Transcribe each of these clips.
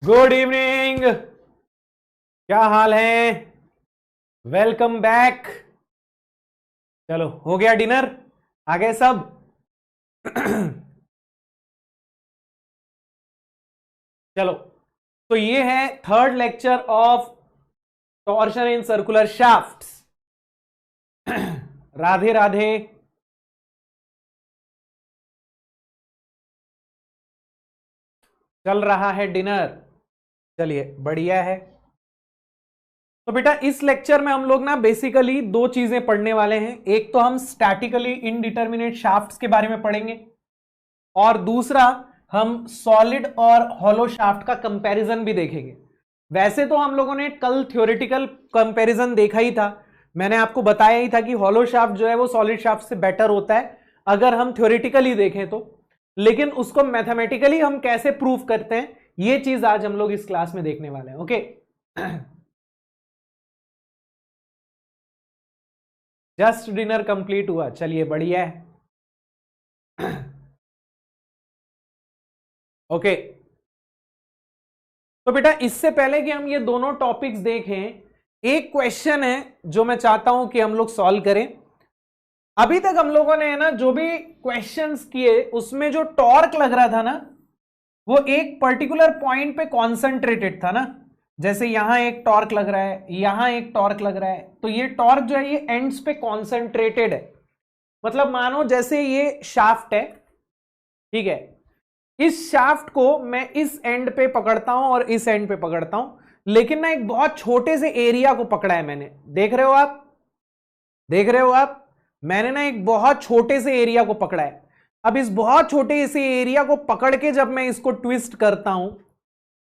Good evening, क्या हाल है? Welcome back. चलो, हो गया डिनर? आ गए सब? चलो, तो ये है third lecture of torsion in circular shafts. Radhe Radhe. चल रहा है डिनर? चलिए, बढ़िया है। तो बेटा, इस लेक्चर में हम लोग ना बेसिकली दो चीजें पढ़ने वाले हैं। एक तो हम स्टैटिकली इनडिटर्मिनेट शाफ्ट्स के बारे में पढ़ेंगे, और दूसरा हम सॉलिड और हॉलो शाफ्ट का कंपैरिजन भी देखेंगे। वैसे तो हम लोगों ने कल थ्योरेटिकल कंपैरिजन देखा ही था। मैंने आपको बताया ही था कि हॉलो शाफ्ट जो है वो सॉलिड शाफ्ट से बेटर होता है अगर हम थ्योरेटिकली देखें तो। लेकिन उसको मैथमेटिकली हम कैसे प्रूव करते हैं, ये चीज आज हम लोग इस क्लास में देखने वाले हैं। ओके। जस्ट डिनर कंप्लीट हुआ, चलिए बढ़िया है। ओके। तो बेटा, इससे पहले कि हम ये दोनों टॉपिक्स देखें, एक क्वेश्चन है जो मैं चाहता हूं कि हम लोग सॉल्व करें। अभी तक हम लोगों ने ना जो भी क्वेश्चंस किए उसमें जो टॉर्क लग रहा था ना, वो एक पर्टिकुलर पॉइंट पे कॉन्सेंट्रेटेड था ना। जैसे यहां एक टॉर्क लग रहा है, यहां एक टॉर्क लग रहा है, तो ये टॉर्क जो है ये एंड्स पे कॉन्सेंट्रेटेड है। मतलब मानो जैसे ये शाफ्ट है, ठीक है, इस शाफ्ट को मैं इस एंड पे पकड़ता हूं और इस एंड पे पकड़ता हूं, लेकिन ना एक बहुत छोटे से एरिया को पकड़ा है मैंने। देख रहे हो आप? देख रहे हो आप? मैंने ना एक बहुत छोटे से एरिया को पकड़ा है। अब इस बहुत छोटे से एरिया को पकड़ के जब मैं इसको ट्विस्ट करता हूं,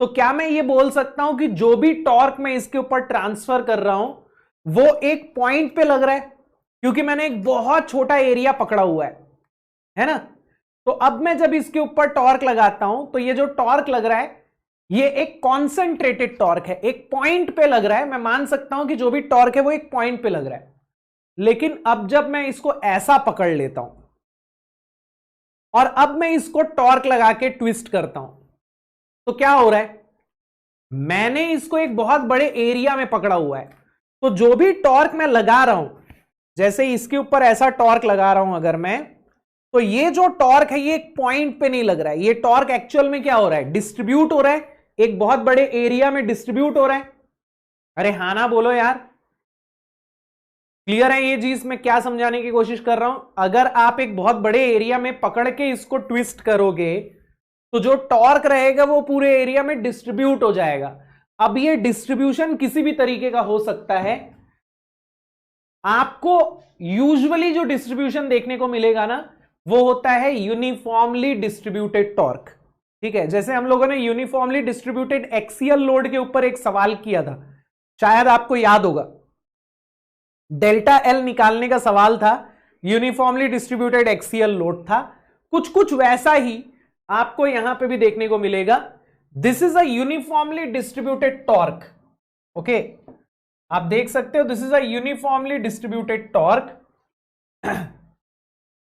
तो क्या मैं ये बोल सकता हूं कि जो भी टॉर्क मैं इसके ऊपर ट्रांसफर कर रहा हूं वो एक पॉइंट पे लग रहा है, क्योंकि मैंने एक बहुत छोटा एरिया पकड़ा हुआ है ना? तो अब मैं जब इसके ऊपर टॉर्क लगाता हूं तो ये जो टॉर्क लग रहा है ये एक कॉन्सेंट्रेटेड टॉर्क है, एक पॉइंट पे लग रहा है। मैं मान सकता हूं कि जो भी टॉर्क है वो एक पॉइंट पे लग रहा है। लेकिन अब जब मैं इसको ऐसा पकड़ लेता हूं और अब मैं इसको टॉर्क लगा के ट्विस्ट करता हूं, तो क्या हो रहा है? मैंने इसको एक बहुत बड़े एरिया में पकड़ा हुआ है, तो जो भी टॉर्क मैं लगा रहा हूं, जैसे इसके ऊपर ऐसा टॉर्क लगा रहा हूं अगर मैं, तो ये जो टॉर्क है ये एक पॉइंट पे नहीं लग रहा है। ये टॉर्क एक्चुअल में क्या हो रहा है? डिस्ट्रीब्यूट हो रहा है, एक बहुत बड़े एरिया में डिस्ट्रीब्यूट हो रहा है। अरे हाँ ना बोलो यार, क्लियर है ये चीज? मैं क्या समझाने की कोशिश कर रहा हूं, अगर आप एक बहुत बड़े एरिया में पकड़ के इसको ट्विस्ट करोगे तो जो टॉर्क रहेगा वो पूरे एरिया में डिस्ट्रीब्यूट हो जाएगा। अब ये डिस्ट्रीब्यूशन किसी भी तरीके का हो सकता है। आपको यूजुअली जो डिस्ट्रीब्यूशन देखने को मिलेगा ना, वो होता है यूनिफॉर्मली डिस्ट्रीब्यूटेड टॉर्क। ठीक है, जैसे हम लोगों ने यूनिफॉर्मली डिस्ट्रीब्यूटेड एक्सियल लोड के ऊपर एक सवाल किया था, शायद आपको याद होगा। डेल्टा एल निकालने का सवाल था, यूनिफॉर्मली डिस्ट्रीब्यूटेड एक्सियल लोड था। कुछ कुछ वैसा ही आपको यहां पे भी देखने को मिलेगा। This is a uniformly distributed torque. Okay, आप देख सकते हो, this is a uniformly distributed torque.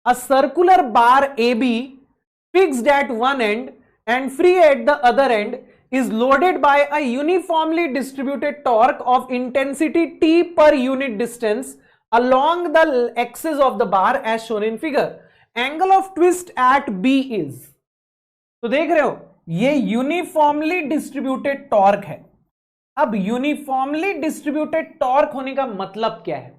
A circular bar AB fixed at one end and free at the other end is loaded by a uniformly distributed torque of intensity T per unit distance along the axis of the bar as shown in figure. Angle of twist at B is, तो देख रहे हो ये uniformly distributed torque है। अब uniformly distributed torque होने का मतलब क्या है?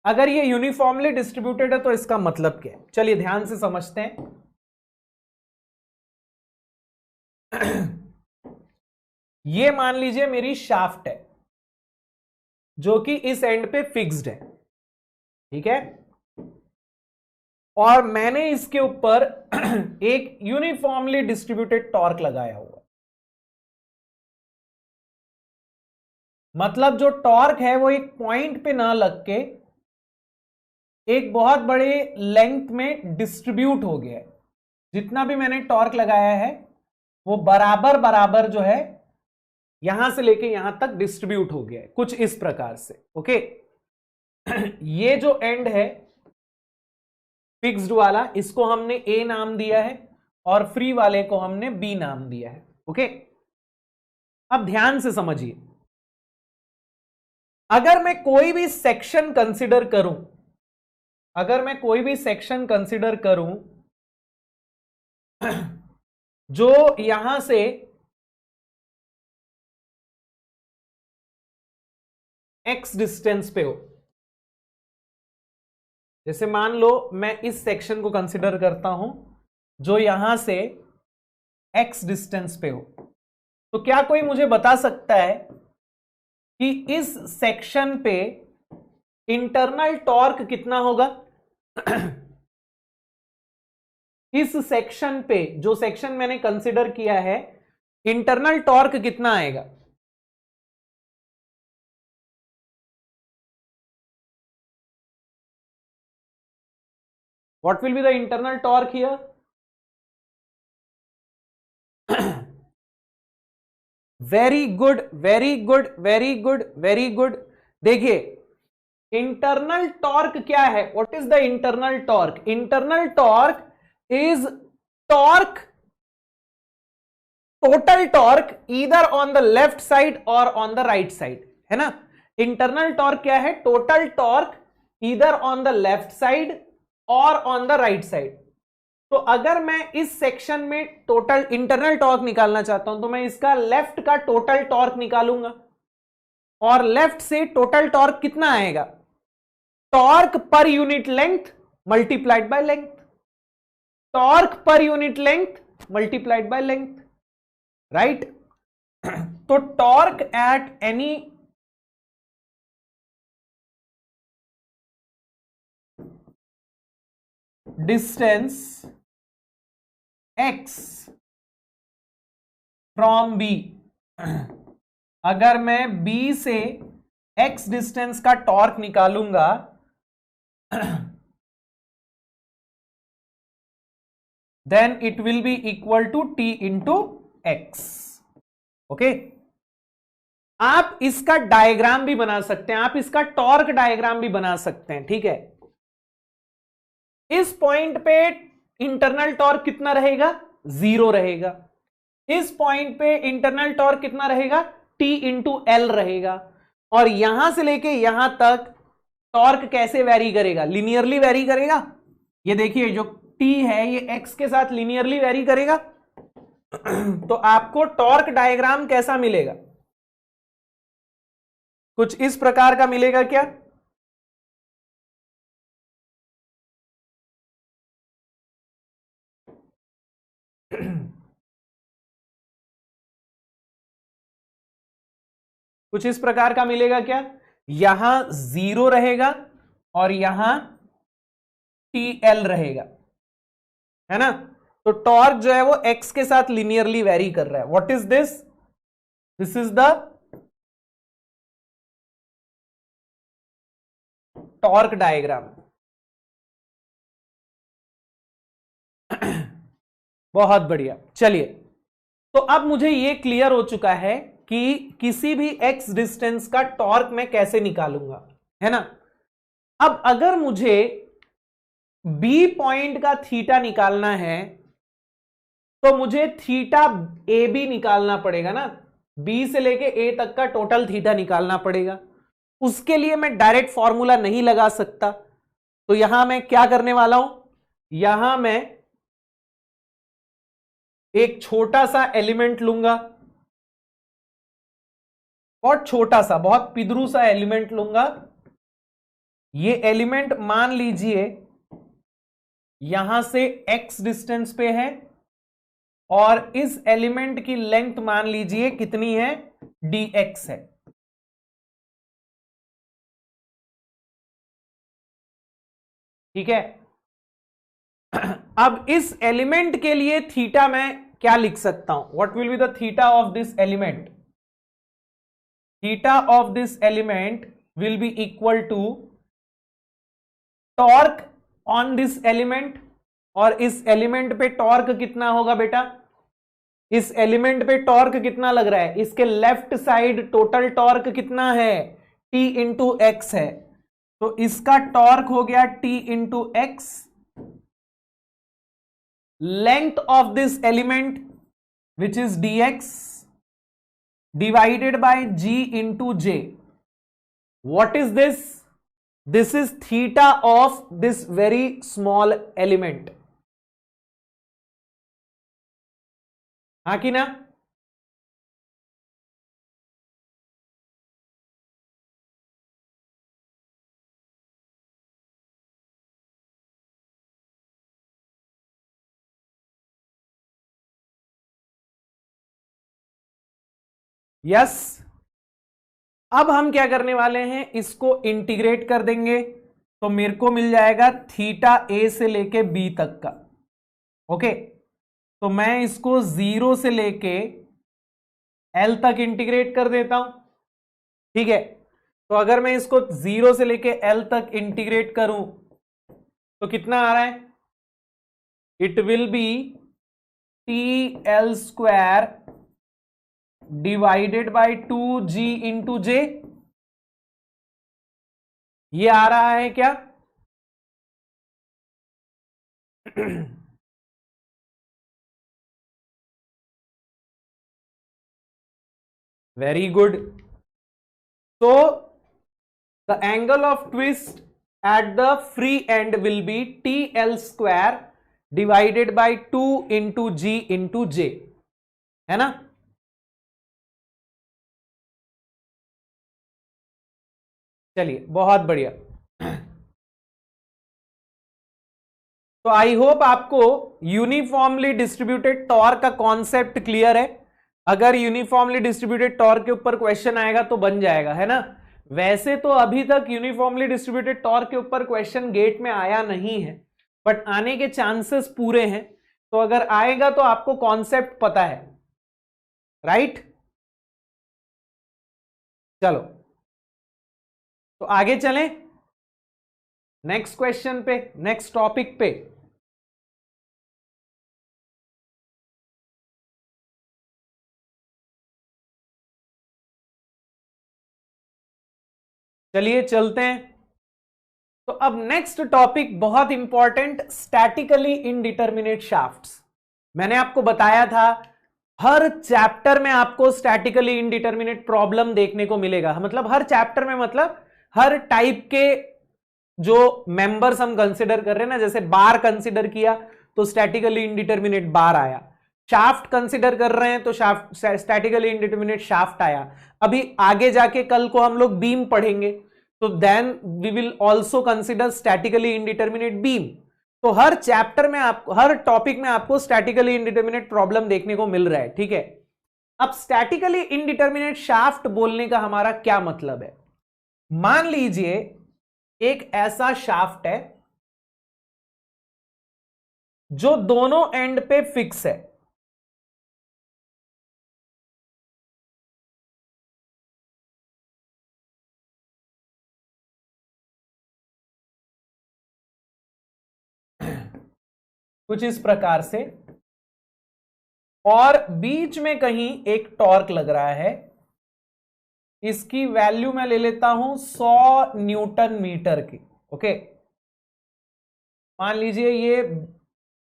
अगर ये यूनिफॉर्मली डिस्ट्रीब्यूटेड है तो इसका मतलब क्या है? चलिए ध्यान से समझते हैं। ये मान लीजिए मेरी शाफ्ट है जो कि इस एंड पे फिक्स्ड है, ठीक है, और मैंने इसके ऊपर एक यूनिफॉर्मली डिस्ट्रीब्यूटेड टॉर्क लगाया हुआ। मतलब जो टॉर्क है वो एक पॉइंट पे ना लग के एक बहुत बड़े लेंथ में डिस्ट्रीब्यूट हो गया है। जितना भी मैंने टॉर्क लगाया है वो बराबर बराबर जो है यहां से लेके यहां तक डिस्ट्रीब्यूट हो गया है, कुछ इस प्रकार से। ओके, ये जो एंड है फिक्स्ड वाला, इसको हमने ए नाम दिया है, और फ्री वाले को हमने बी नाम दिया है। ओके, अब ध्यान से समझिए, अगर मैं कोई भी सेक्शन कंसिडर करूं, अगर मैं कोई भी सेक्शन कंसिडर करूं जो यहां से x डिस्टेंस पे हो, जैसे मान लो मैं इस सेक्शन को कंसिडर करता हूं जो यहां से x डिस्टेंस पे हो, तो क्या कोई मुझे बता सकता है कि इस सेक्शन पे इंटरनल टॉर्क कितना होगा? इस सेक्शन पे, जो सेक्शन मैंने कंसिडर किया है, इंटरनल टॉर्क कितना आएगा? What will be the internal torque here? Very good, very good, very good, very good. देखिए, इंटरनल टॉर्क क्या है? What is the internal torque? Internal torque is torque, total torque either on the left side और on the right side, है ना? Internal torque क्या है? Total torque either on the left side और on the right side. तो अगर मैं इस सेक्शन में टोटल इंटरनल टॉर्क निकालना चाहता हूं तो मैं इसका लेफ्ट का टोटल टॉर्क निकालूंगा, और लेफ्ट से टोटल टॉर्क कितना आएगा? Torque per unit length multiplied by length, torque per unit length multiplied by length, right? तो torque at any distance x from b, अगर मैं b से x डिस्टेंस का टॉर्क निकालूंगा then it will be equal to t into x. Okay, आप इसका diagram भी बना सकते हैं, आप इसका टॉर्क डायग्राम भी बना सकते हैं, ठीक है? इस पॉइंट पे इंटरनल टॉर्क कितना रहेगा? 0 रहेगा। इस पॉइंट पे इंटरनल टॉर्क कितना रहेगा? T इंटू एल रहेगा। और यहां से लेके यहां तक टॉर्क कैसे वेरी करेगा? लिनियरली वेरी करेगा। ये देखिए, जो T है ये x के साथ लिनियरली वेरी करेगा। तो आपको टॉर्क डायग्राम कैसा मिलेगा? कुछ इस प्रकार का मिलेगा क्या? कुछ इस प्रकार का मिलेगा क्या? यहां 0 रहेगा और यहां TL रहेगा, है ना? तो टॉर्क जो है वो x के साथ लिनियरली वेरी कर रहा है। What is this? This is the torque diagram. बहुत बढ़िया। चलिए, तो अब मुझे यह क्लियर हो चुका है कि किसी भी x डिस्टेंस का टॉर्क मैं कैसे निकालूंगा, है ना? अब अगर मुझे B पॉइंट का थीटा निकालना है तो मुझे थीटा AB निकालना पड़ेगा ना। B से लेके A तक का टोटल थीटा निकालना पड़ेगा। उसके लिए मैं डायरेक्ट फॉर्मूला नहीं लगा सकता, तो यहां मैं क्या करने वाला हूं? यहां मैं एक छोटा सा एलिमेंट लूंगा, बहुत छोटा सा, बहुत पिदरू सा एलिमेंट लूंगा। ये एलिमेंट मान लीजिए यहां से x डिस्टेंस पे है, और इस एलिमेंट की लेंथ मान लीजिए कितनी है? dx है। ठीक है? अब इस एलिमेंट के लिए थीटा मैं क्या लिख सकता हूं? What will be the theta of this element? Theta of this element will be equal to torque on this element. और इस एलिमेंट पे टॉर्क कितना होगा बेटा? इस एलिमेंट पे टॉर्क कितना लग रहा है? इसके लेफ्ट साइड टोटल टॉर्क कितना है? T इंटू एक्स है। तो इसका टॉर्क हो गया T into x, length of this element, which is dx, divided by g into j. What is this? This is theta of this very small element. हाँ कि ना? यस। अब हम क्या करने वाले हैं, इसको इंटीग्रेट कर देंगे तो मेरे को मिल जाएगा थीटा ए से लेके बी तक का। ओके, तो मैं इसको 0 से लेके एल तक इंटीग्रेट कर देता हूं। ठीक है, तो अगर मैं इसको 0 से लेके एल तक इंटीग्रेट करूं तो कितना आ रहा है? It will be T L square divided by 2g into J. ये आ रहा है क्या? Very good. तो the angle of twist at the free end will be T L square divided by 2 into G into J, है ना? चलिए, बहुत बढ़िया। तो आई होप आपको यूनिफॉर्मली डिस्ट्रीब्यूटेड टॉर्क का कॉन्सेप्ट क्लियर है। अगर यूनिफॉर्मली डिस्ट्रीब्यूटेड टॉर्क के ऊपर क्वेश्चन आएगा तो बन जाएगा, है ना? वैसे तो अभी तक यूनिफॉर्मली डिस्ट्रीब्यूटेड टॉर्क के ऊपर क्वेश्चन गेट में आया नहीं है, बट आने के चांसेस पूरे हैं। तो अगर आएगा तो आपको कॉन्सेप्ट पता है, राइट? चलो, तो आगे चलें नेक्स्ट क्वेश्चन पे, नेक्स्ट टॉपिक पे। चलिए चलते हैं। तो अब नेक्स्ट टॉपिक बहुत इंपॉर्टेंट, स्टैटिकली इनडिटरमिनेट शाफ्ट्स। मैंने आपको बताया था हर चैप्टर में आपको स्टैटिकली इनडिटरमिनेट प्रॉब्लम देखने को मिलेगा। मतलब हर चैप्टर में, मतलब हर टाइप के जो मेंबर्स हम कंसिडर कर रहे हैं ना, जैसे बार कंसिडर किया तो स्टैटिकली इनडिटरमिनेट बार आया, शाफ्ट कंसिडर कर रहे हैं तो शाफ्ट स्टैटिकली इनडिटरमिनेट शाफ्ट आया। अभी आगे जाके कल को हम लोग बीम पढ़ेंगे तो then we will also consider statically indeterminate beam. तो हर चैप्टर में आपको, हर टॉपिक में आपको स्टैटिकली इनडिटरमिनेट प्रॉब्लम देखने को मिल रहा है। ठीक है, अब स्टैटिकली इनडिटरमिनेट शाफ्ट बोलने का हमारा क्या मतलब है? मान लीजिए एक ऐसा शाफ्ट है जो दोनों एंड पे फिक्स है। कुछ इस प्रकार से, और बीच में कहीं एक टॉर्क लग रहा है। इसकी वैल्यू मैं ले लेता हूं 100 न्यूटन मीटर की। ओके, मान लीजिए ये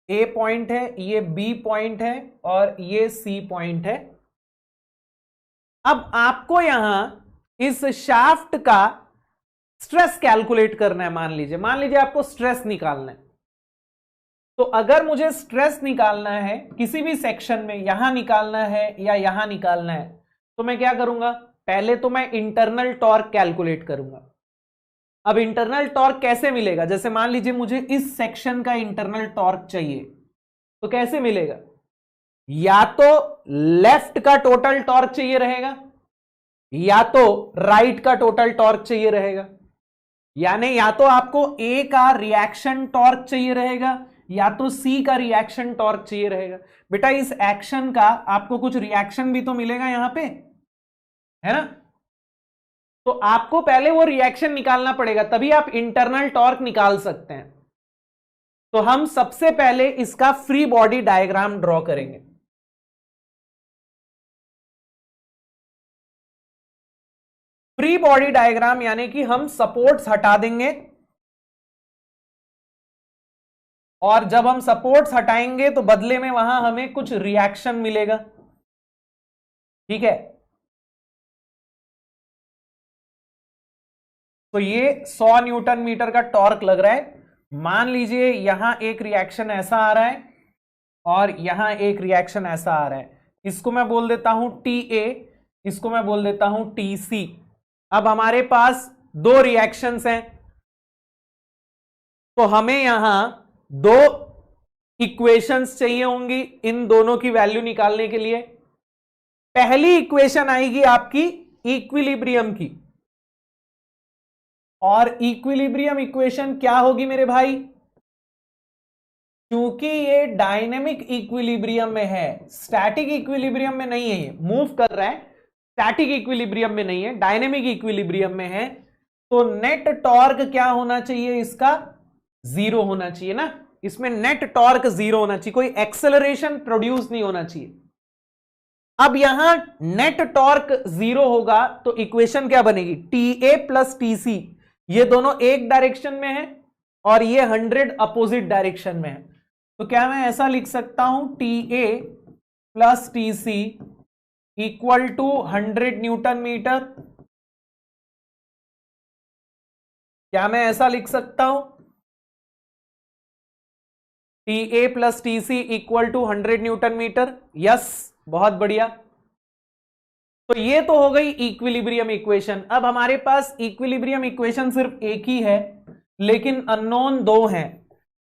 ए पॉइंट है, ये बी पॉइंट है और ये सी पॉइंट है। अब आपको यहां इस शाफ्ट का स्ट्रेस कैलकुलेट करना है। मान लीजिए आपको स्ट्रेस निकालना है। तो अगर मुझे स्ट्रेस निकालना है किसी भी सेक्शन में, यहां निकालना है या यहां निकालना है, तो मैं क्या करूंगा? पहले तो मैं इंटरनल टॉर्क कैलकुलेट करूंगा। अब इंटरनल टॉर्क कैसे मिलेगा? जैसे मान लीजिए मुझे इस सेक्शन का इंटरनल टॉर्क चाहिए, तो कैसे मिलेगा? या तो लेफ्ट का टोटल टॉर्क चाहिए रहेगा, या तो राइट का टोटल टॉर्क चाहिए रहेगा। यानी या तो आपको ए का रिएक्शन टॉर्क चाहिए रहेगा, या तो सी का रिएक्शन टॉर्क चाहिए रहेगा। बेटा इस एक्शन का आपको कुछ रिएक्शन भी तो मिलेगा यहां पे, है ना? तो आपको पहले वो रिएक्शन निकालना पड़ेगा, तभी आप इंटरनल टॉर्क निकाल सकते हैं। तो हम सबसे पहले इसका फ्री बॉडी डायग्राम ड्रॉ करेंगे। फ्री बॉडी डायग्राम यानी कि हम सपोर्ट्स हटा देंगे और जब हम सपोर्ट्स हटाएंगे तो बदले में वहां हमें कुछ रिएक्शन मिलेगा, ठीक है। तो ये 100 न्यूटन मीटर का टॉर्क लग रहा है। मान लीजिए यहां एक रिएक्शन ऐसा आ रहा है और यहां एक रिएक्शन ऐसा आ रहा है, इसको मैं बोल देता हूं TA, इसको मैं बोल देता हूं TC। अब हमारे पास दो रिएक्शंस हैं, तो हमें यहां दो इक्वेशंस चाहिए होंगी इन दोनों की वैल्यू निकालने के लिए। पहली इक्वेशन आएगी आपकी इक्विलिब्रियम की, और इक्विलिब्रियम इक्वेशन क्या होगी मेरे भाई? क्योंकि ये डायनेमिक इक्विलिब्रियम में है, स्टैटिक इक्विलिब्रियम में नहीं है, ये मूव कर रहा है, स्टैटिक इक्विलिब्रियम में नहीं है, डायनेमिक इक्विलिब्रियम में है। तो नेट टॉर्क क्या होना चाहिए? इसका 0 होना चाहिए ना, इसमें नेट टॉर्क 0 होना चाहिए, कोई एक्सेलरेशन प्रोड्यूस नहीं होना चाहिए। अब यहां नेट टॉर्क 0 होगा तो इक्वेशन क्या बनेगी? TA प्लस TC, ये दोनों एक डायरेक्शन में है और ये 100 अपोजिट डायरेक्शन में है। तो क्या मैं ऐसा लिख सकता हूं TA plus TC equal to 100 newton metre? क्या मैं ऐसा लिख सकता हूं? TA plus TC equal to 100 newton metre? Yes, बहुत बढ़िया। तो ये तो हो गई इक्विलिब्रियम इक्वेशन। अब हमारे पास इक्विलिब्रियम इक्वेशन सिर्फ एक ही है लेकिन अननोन दो हैं।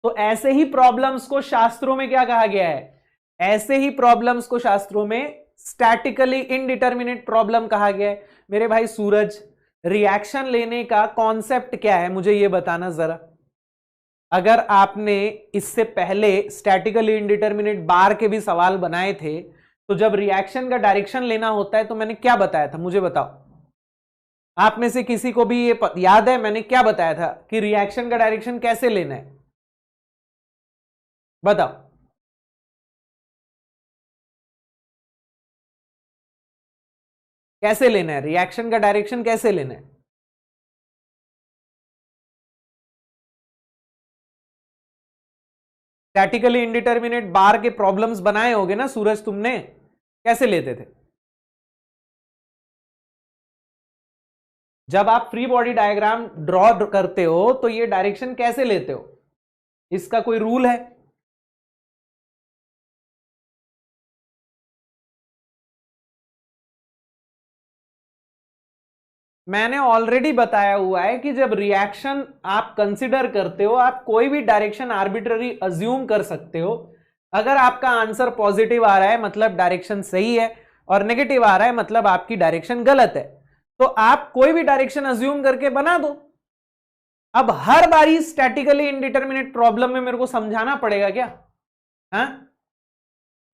तो ऐसे ही प्रॉब्लम्स को शास्त्रों में क्या कहा गया है? ऐसे ही प्रॉब्लम्स को शास्त्रों में स्टैटिकली इनडिटर्मिनेट प्रॉब्लम कहा गया है। मेरे भाई सूरज, रिएक्शन लेने का कॉन्सेप्ट क्या है मुझे ये बताना जरा। अगर आपने इससे पहले स्टैटिकली इनडिटर्मिनेट बार के भी सवाल बनाए थे तो जब रिएक्शन का डायरेक्शन लेना होता है तो मैंने क्या बताया था मुझे बताओ। आप में से किसी को भी ये याद है मैंने क्या बताया था कि रिएक्शन का डायरेक्शन कैसे लेना है? बताओ। कैसे लेना है रिएक्शन का डायरेक्शन? कैसे लेना है? स्टैटिकली इंडिटर्मिनेट बार के प्रॉब्लम्स बनाए होगे ना सूरज तुमने, कैसे लेते थे? जब आप फ्री बॉडी डायग्राम ड्रॉ करते हो तो ये डायरेक्शन कैसे लेते हो? इसका कोई रूल है? मैंने ऑलरेडी बताया हुआ है कि जब रिएक्शन आप कंसिडर करते हो आप कोई भी डायरेक्शन आर्बिट्ररी अज्यूम कर सकते हो। अगर आपका आंसर पॉजिटिव आ रहा है मतलब डायरेक्शन सही है और नेगेटिव आ रहा है मतलब आपकी डायरेक्शन गलत है। तो आप कोई भी डायरेक्शन अज्यूम करके बना दो। अब हर बारी स्टैटिकली इनडिटर्मिनेट प्रॉब्लम में मेरे को समझाना पड़ेगा क्या? हाँ,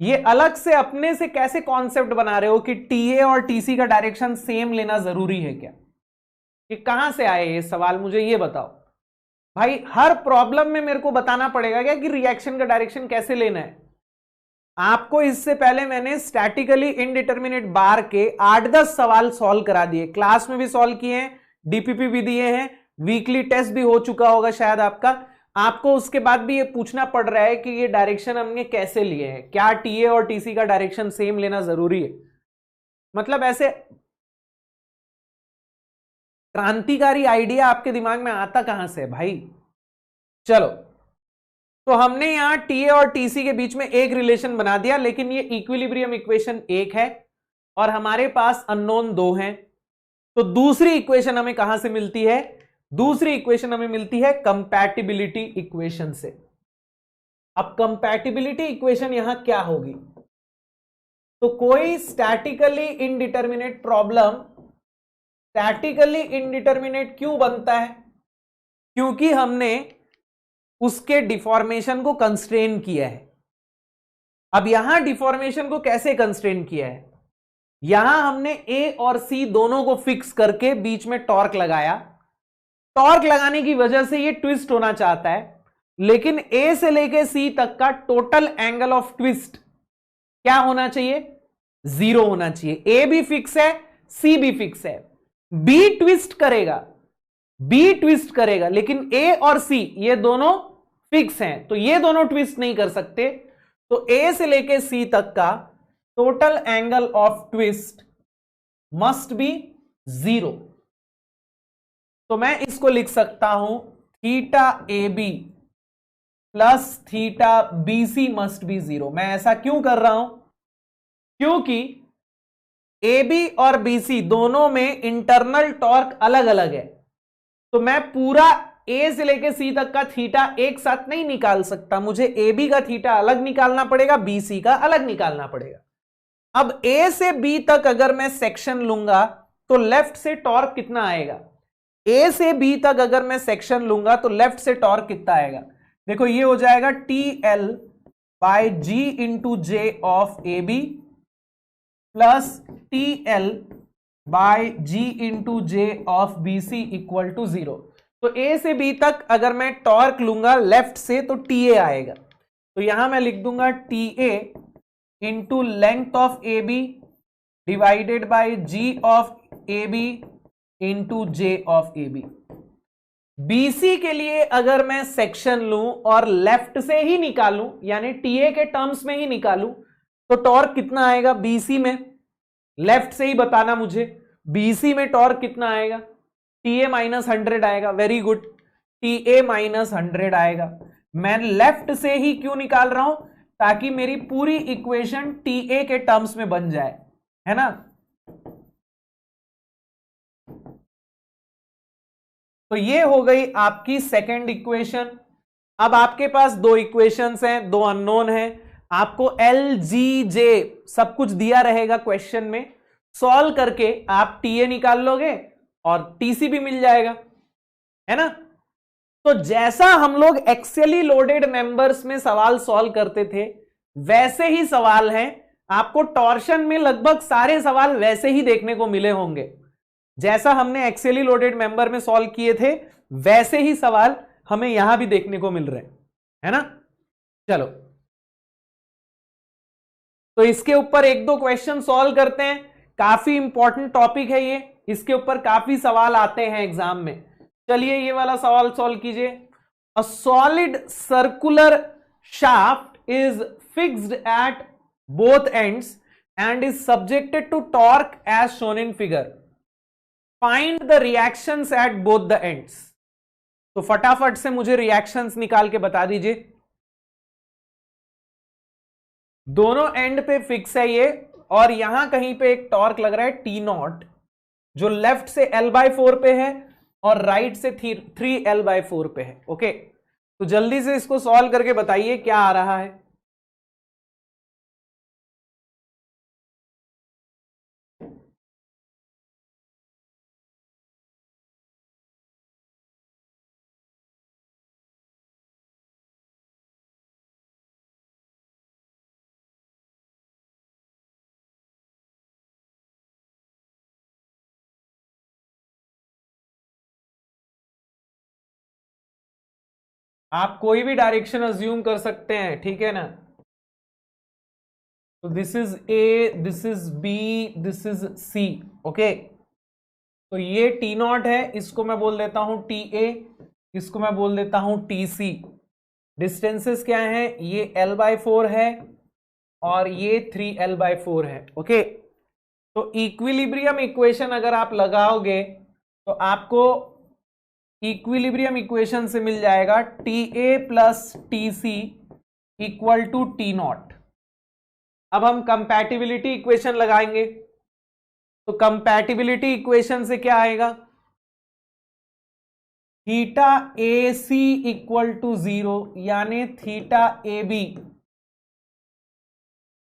ये अलग से अपने से कैसे कॉन्सेप्ट बना रहे हो कि TA और TC का डायरेक्शन सेम लेना जरूरी है क्या? ये कहां से आए ये सवाल मुझे ये बताओ भाई। हर प्रॉब्लम में मेरे को बताना पड़ेगा क्या कि रिएक्शन का डायरेक्शन कैसे लेना है? आपको इससे पहले मैंने स्टैटिकली इनडिटर्मिनेट बार के 8-10 सवाल सॉल्व करा दिए, क्लास में भी सॉल्व किए हैं, DPP भी दिए हैं, वीकली टेस्ट भी हो चुका होगा शायद आपका। आपको उसके बाद भी ये पूछना पड़ रहा है कि ये डायरेक्शन हमने कैसे लिए हैं, क्या TA और TC का डायरेक्शन सेम लेना जरूरी है? मतलब ऐसे क्रांतिकारी आइडिया आपके दिमाग में आता कहां से भाई? चलो, तो हमने यहां TA और TC के बीच में एक रिलेशन बना दिया, लेकिन ये इक्विलिब्रियम इक्वेशन एक है और हमारे पास अननोन दो हैं। तो दूसरी इक्वेशन हमें कहां से मिलती है? दूसरी इक्वेशन हमें मिलती है कंपैटिबिलिटी इक्वेशन से। अब कंपैटिबिलिटी इक्वेशन यहां क्या होगी? तो कोई statically indeterminate problem statically indeterminate क्यों बनता है? क्योंकि हमने उसके डिफॉर्मेशन को कंस्ट्रेन किया है। अब यहां डिफॉर्मेशन को कैसे कंस्ट्रेन किया है? यहां हमने A और C दोनों को फिक्स करके बीच में टॉर्क लगाया। टॉर्क लगाने की वजह से ये ट्विस्ट होना चाहता है, लेकिन A से लेके C तक का टोटल एंगल ऑफ ट्विस्ट क्या होना चाहिए? 0 होना चाहिए। A भी फिक्स है, C भी फिक्स है। B ट्विस्ट करेगा, लेकिन A और C ये दोनों फिक्स हैं, तो ये दोनों ट्विस्ट नहीं कर सकते। तो ए से लेके सी तक का total angle of twist must be 0। तो मैं इसको लिख सकता हूं theta A B plus theta B C must be 0। मैं ऐसा क्यों कर रहा हूं? क्योंकि ए बी और बी सी दोनों में इंटरनल टॉर्क अलग अलग है, तो मैं पूरा ए से लेके सी तक का थीटा एक साथ नहीं निकाल सकता। मुझे ए बी का थीटा अलग निकालना पड़ेगा, बी सी का अलग निकालना पड़ेगा। अब ए से बी तक अगर मैं सेक्शन लूंगा तो लेफ्ट से टॉर्क कितना आएगा? ए से बी तक अगर मैं सेक्शन लूंगा तो लेफ्ट से टॉर्क कितना आएगा? देखो ये हो जाएगा T L by G into J of A B plus T L by G into J of B C equal to 0। तो ए से बी तक अगर मैं टॉर्क लूंगा लेफ्ट से तो टी ए आएगा, तो यहां मैं लिख दूंगा T A into length of A B divided by G of A B into J of A B. BC के लिए अगर मैं सेक्शन लूं और लेफ्ट से ही निकालूं, यानी टीए के टर्म्स में ही निकालूं, तो टॉर्क कितना आएगा बीसी में? लेफ्ट से ही बताना मुझे, बीसी में टॉर्क कितना आएगा? टीए माइनस 100 आएगा। वेरी गुड, टीए माइनस 100 आएगा। मैं लेफ्ट से ही क्यों निकाल रहा हूं? ताकि मेरी पूरी इक्वेशन टीए के टर्म्स में बन जाए, है ना। तो ये हो गई आपकी सेकेंड इक्वेशन। अब आपके पास दो इक्वेशंस हैं, दो अननोन हैं। आपको एल जी जे सब कुछ दिया रहेगा क्वेश्चन में, सॉल्व करके आप टीए निकाल लोगे और टीसी भी मिल जाएगा, है ना। तो जैसा हम लोग एक्सेली लोडेड मेंबर्स में सवाल सॉल्व करते थे वैसे ही सवाल हैं। आपको टॉर्शन में लगभग सारे सवाल वैसे ही देखने को मिले होंगे। जैसा हमने एक्सेली लोडेड मेंबर में सॉल्व किए थे वैसे ही सवाल हमें यहां भी देखने को मिल रहे हैं, है ना। चलो, तो इसके ऊपर एक दो क्वेश्चन सॉल्व करते हैं। काफी इंपॉर्टेंट टॉपिक है ये, इसके ऊपर काफी सवाल आते हैं एग्जाम में। चलिए ये वाला सवाल सॉल्व कीजिए। A solid circular shaft is fixed at both ends and is subjected to torque as shown in figure. Find the reactions at both the ends. तो फटाफट से मुझे रिएक्शंस निकाल के बता दीजिए। दोनों एंड पे फिक्स है ये, और यहां कहीं पे एक टॉर्क लग रहा है टी नॉट, जो लेफ्ट से L/4 पे है और राइट से 3L/4 पे है। ओके, तो जल्दी से इसको सॉल्व करके बताइए क्या आ रहा है। आप कोई भी डायरेक्शन अज्यूम कर सकते हैं, ठीक है ना। तो this is A, this is B, this is C. Okay, तो ये टी नॉट है, इसको मैं बोल देता हूं टी ए, इसको मैं बोल देता हूं टी सी। डिस्टेंसेस क्या हैं? ये L/4 है और ये 3L/4 है। ओके, तो इक्विलिब्रियम इक्वेशन अगर आप लगाओगे तो आपको इक्विलिब्रियम इक्वेशन से मिल जाएगा T A plus T C equal to T nought. अब हम कंपैटिबिलिटी इक्वेशन लगाएंगे, तो कंपैटिबिलिटी इक्वेशन से क्या आएगा? Theta A C equal to 0, यानी theta A B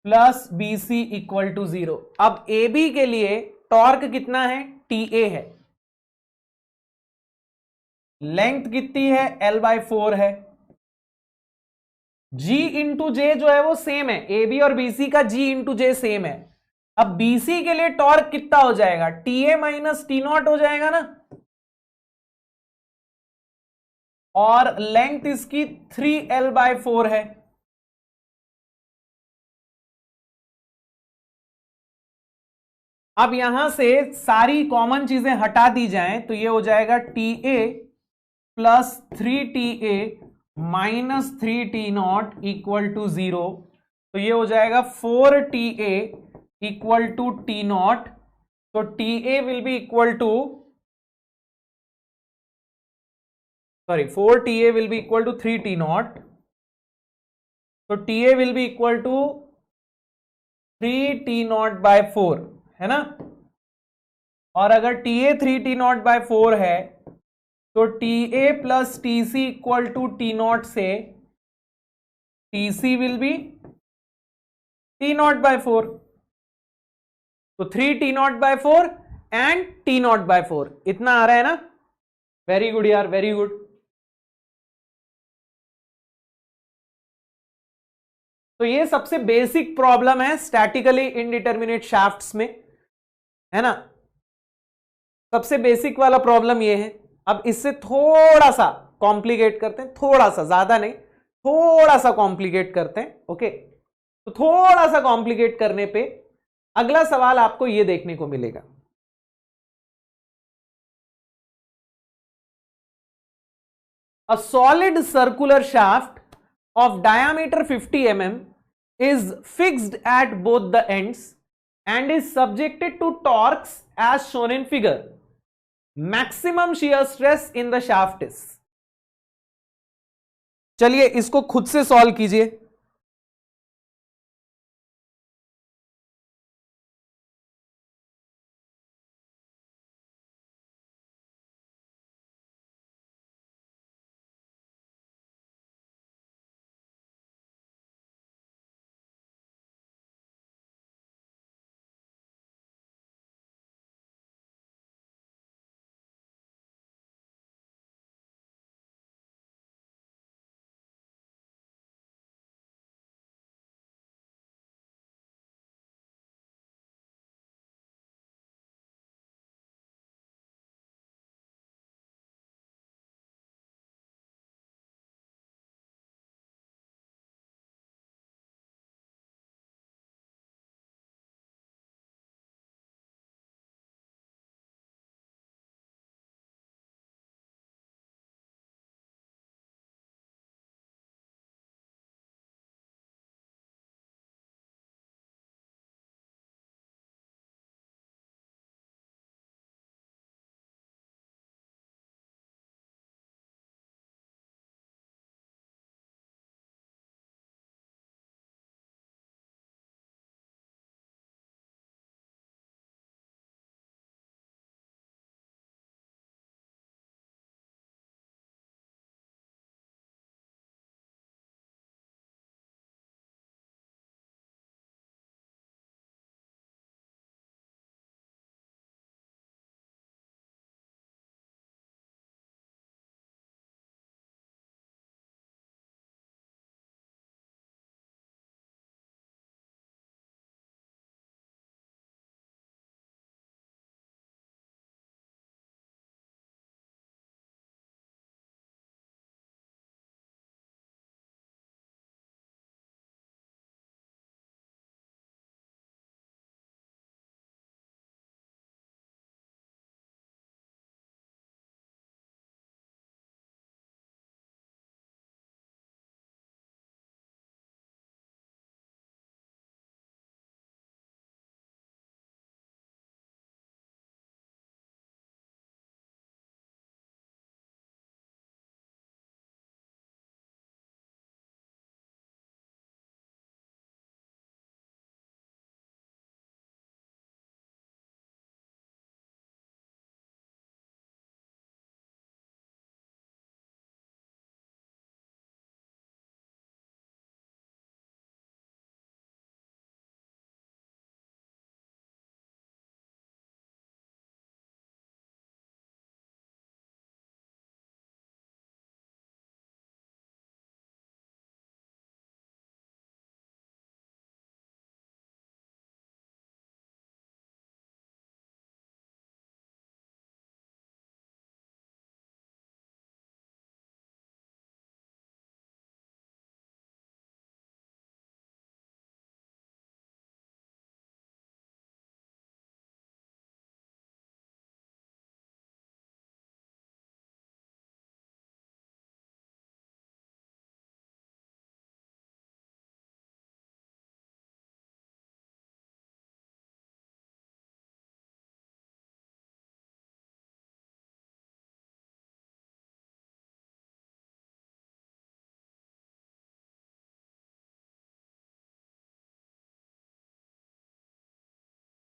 plus B C equal to 0। अब ए बी के लिए टॉर्क कितना है? टी ए है। लेंथ कितनी है? L/4 है। G इंटू जे जो है वो सेम है, ए बी और बी सी का G इंटू जे सेम है। अब बी सी के लिए टॉर्क कितना हो जाएगा? T A minus T not हो जाएगा ना, और लेंथ इसकी 3L/4 है। अब यहां से सारी कॉमन चीजें हटा दी जाएं तो ये हो जाएगा T A plus 3TA -3T0 equal to 0, तो ये हो जाएगा 4TA इक्वल टू T0। तो TA will be equal to 4TA will be equal to 3T0, तो TA will be equal to 3T0/4, है ना। और अगर TA 3T0/4 है तो TA plus TC equal to T0 से TC विल बी T0/4, तो 3T0/4 एंड T0/4, इतना आ रहा है ना। वेरी गुड यार, वेरी गुड। तो ये सबसे बेसिक प्रॉब्लम है स्टैटिकली इनडिटर्मिनेट शाफ्ट्स में, है ना। सबसे बेसिक वाला प्रॉब्लम ये है। अब इससे थोड़ा सा कॉम्प्लिकेट करते हैं, थोड़ा सा, ज्यादा नहीं, थोड़ा सा कॉम्प्लिकेट करते हैं। ओके, तो थोड़ा सा कॉम्प्लिकेट करने पे अगला सवाल आपको ये देखने को मिलेगा। A solid circular shaft of diameter 50 mm is fixed at both the ends and is subjected to torques as shown in figure. Maximum shear stress in the shaft is. चलिए इसको खुद से सॉल्व कीजिए।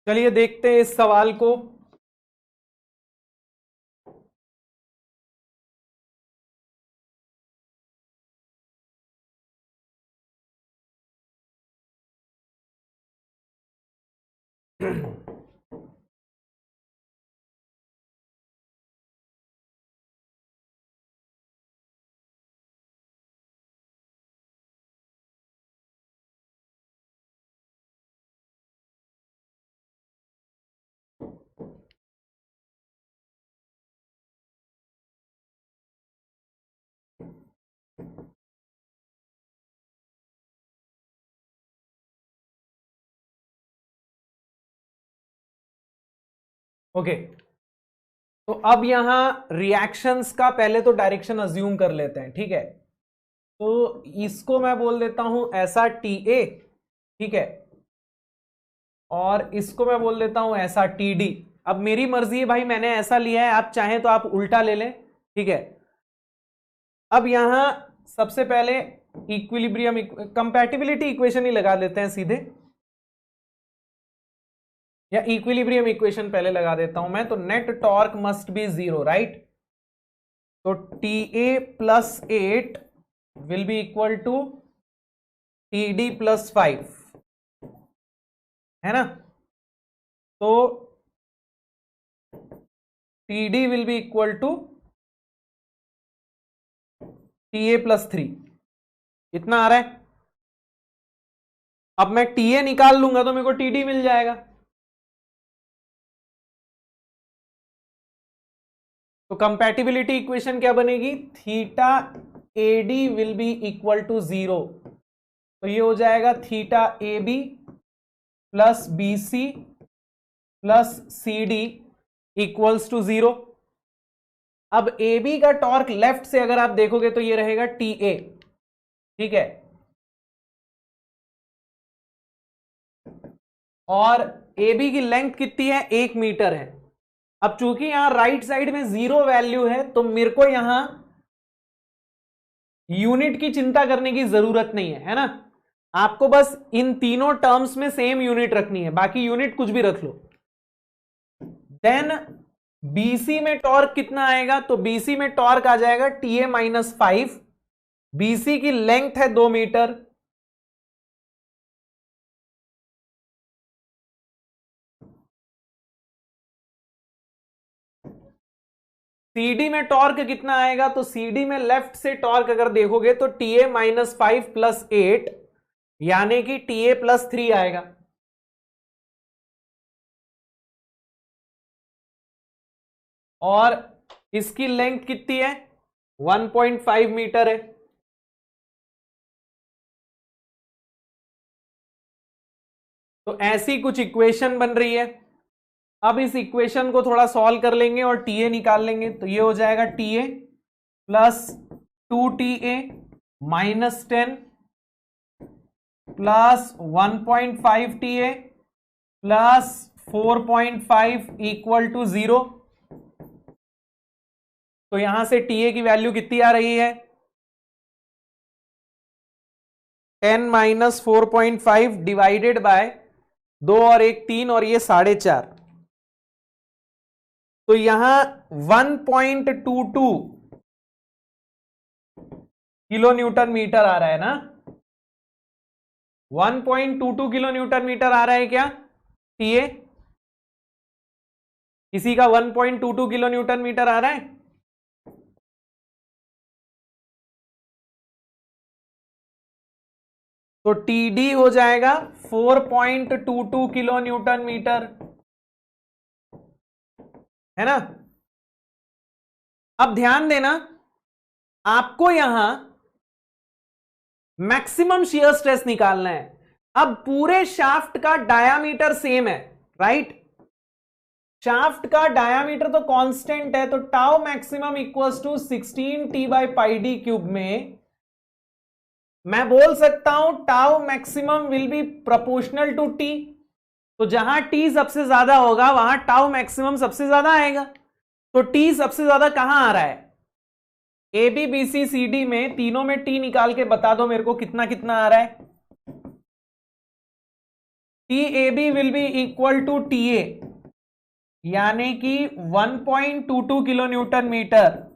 चलिए देखते हैं इस सवाल को। ओके, तो अब यहां रिएक्शंस का पहले तो डायरेक्शन अज्यूम कर लेते हैं, ठीक है। तो इसको मैं बोल देता हूं ऐसा टी ए, ठीक है, और इसको मैं बोल देता हूं ऐसा टी डी। अब मेरी मर्जी है भाई, मैंने ऐसा लिया है, आप चाहें तो आप उल्टा ले लें, ठीक है। अब यहां सबसे पहले इक्विलिब्रियम कंपैटिबिलिटी इक्वेशन ही लगा देते हैं सीधे, या इक्विलिब्रियम इक्वेशन पहले लगा देता हूं मैं। तो net torque must be 0, right. तो T A plus 8 will be equal to T D plus 5, है ना। तो T D will be equal to T A plus 3, इतना आ रहा है। अब मैं टी ए निकाल लूंगा तो मेरे को टी डी मिल जाएगा। तो कंपैटिबिलिटी इक्वेशन क्या बनेगी, theta A D will be equal to 0। तो ये हो जाएगा theta A B plus B C plus C D equals to 0। अब ए बी का टॉर्क लेफ्ट से अगर आप देखोगे तो ये रहेगा टी ए, ठीक है, और ए बी की लेंथ कितनी है, 1 मीटर है। अब चूंकि यहां राइट साइड में 0 वैल्यू है तो मेरे को यहां यूनिट की चिंता करने की जरूरत नहीं है ना। आपको बस इन तीनों टर्म्स में सेम यूनिट रखनी है, बाकी यूनिट कुछ भी रख लो। देन बीसी में टॉर्क कितना आएगा, तो बीसी में टॉर्क आ जाएगा टी ए माइनस 5। बीसी की लेंथ है 2 मीटर, सीडी में टॉर्क कितना आएगा, तो सीडी में लेफ्ट से टॉर्क अगर देखोगे तो टी ए माइनस 5 प्लस 8 यानी कि टी ए प्लस 3 आएगा। और इसकी लेंथ कितनी है, 1.5 मीटर है। तो ऐसी कुछ इक्वेशन बन रही है। अब इस इक्वेशन को थोड़ा सॉल्व कर लेंगे और टी ए निकाल लेंगे। तो ये हो जाएगा T A plus 2TA minus 10 plus 1.5TA plus 4.5 equal to 0। तो यहां से TA की वैल्यू कितनी आ रही है, 10 माइनस 4.5 डिवाइडेड बाय 2 और 1 3 और ये 4.5। तो यहां 1.22 किलो न्यूटन मीटर आ रहा है ना, 1.22 किलो न्यूटन मीटर आ रहा है क्या टीए, किसी का 1.22 किलो न्यूटन मीटर आ रहा है। तो टीडी हो जाएगा 4.22 किलो न्यूटन मीटर, है ना। अब ध्यान देना, आपको यहां मैक्सिमम शियर स्ट्रेस निकालना है। अब पूरे शाफ्ट का डायामीटर सेम है, राइट। शाफ्ट का डायामीटर तो कांस्टेंट है, तो tau maximum equals to 16T by pi D cube में मैं बोल सकता हूं tau maximum will be proportional to T. तो जहां टी सबसे ज्यादा होगा वहां टाउ मैक्सिमम सबसे ज्यादा आएगा। तो टी सबसे ज्यादा कहां आ रहा है, A B B C C D में, तीनों में टी निकाल के बता दो मेरे को कितना कितना आ रहा है। TAB will be equal to TA, यानी कि 1.22 किलो न्यूटन मीटर।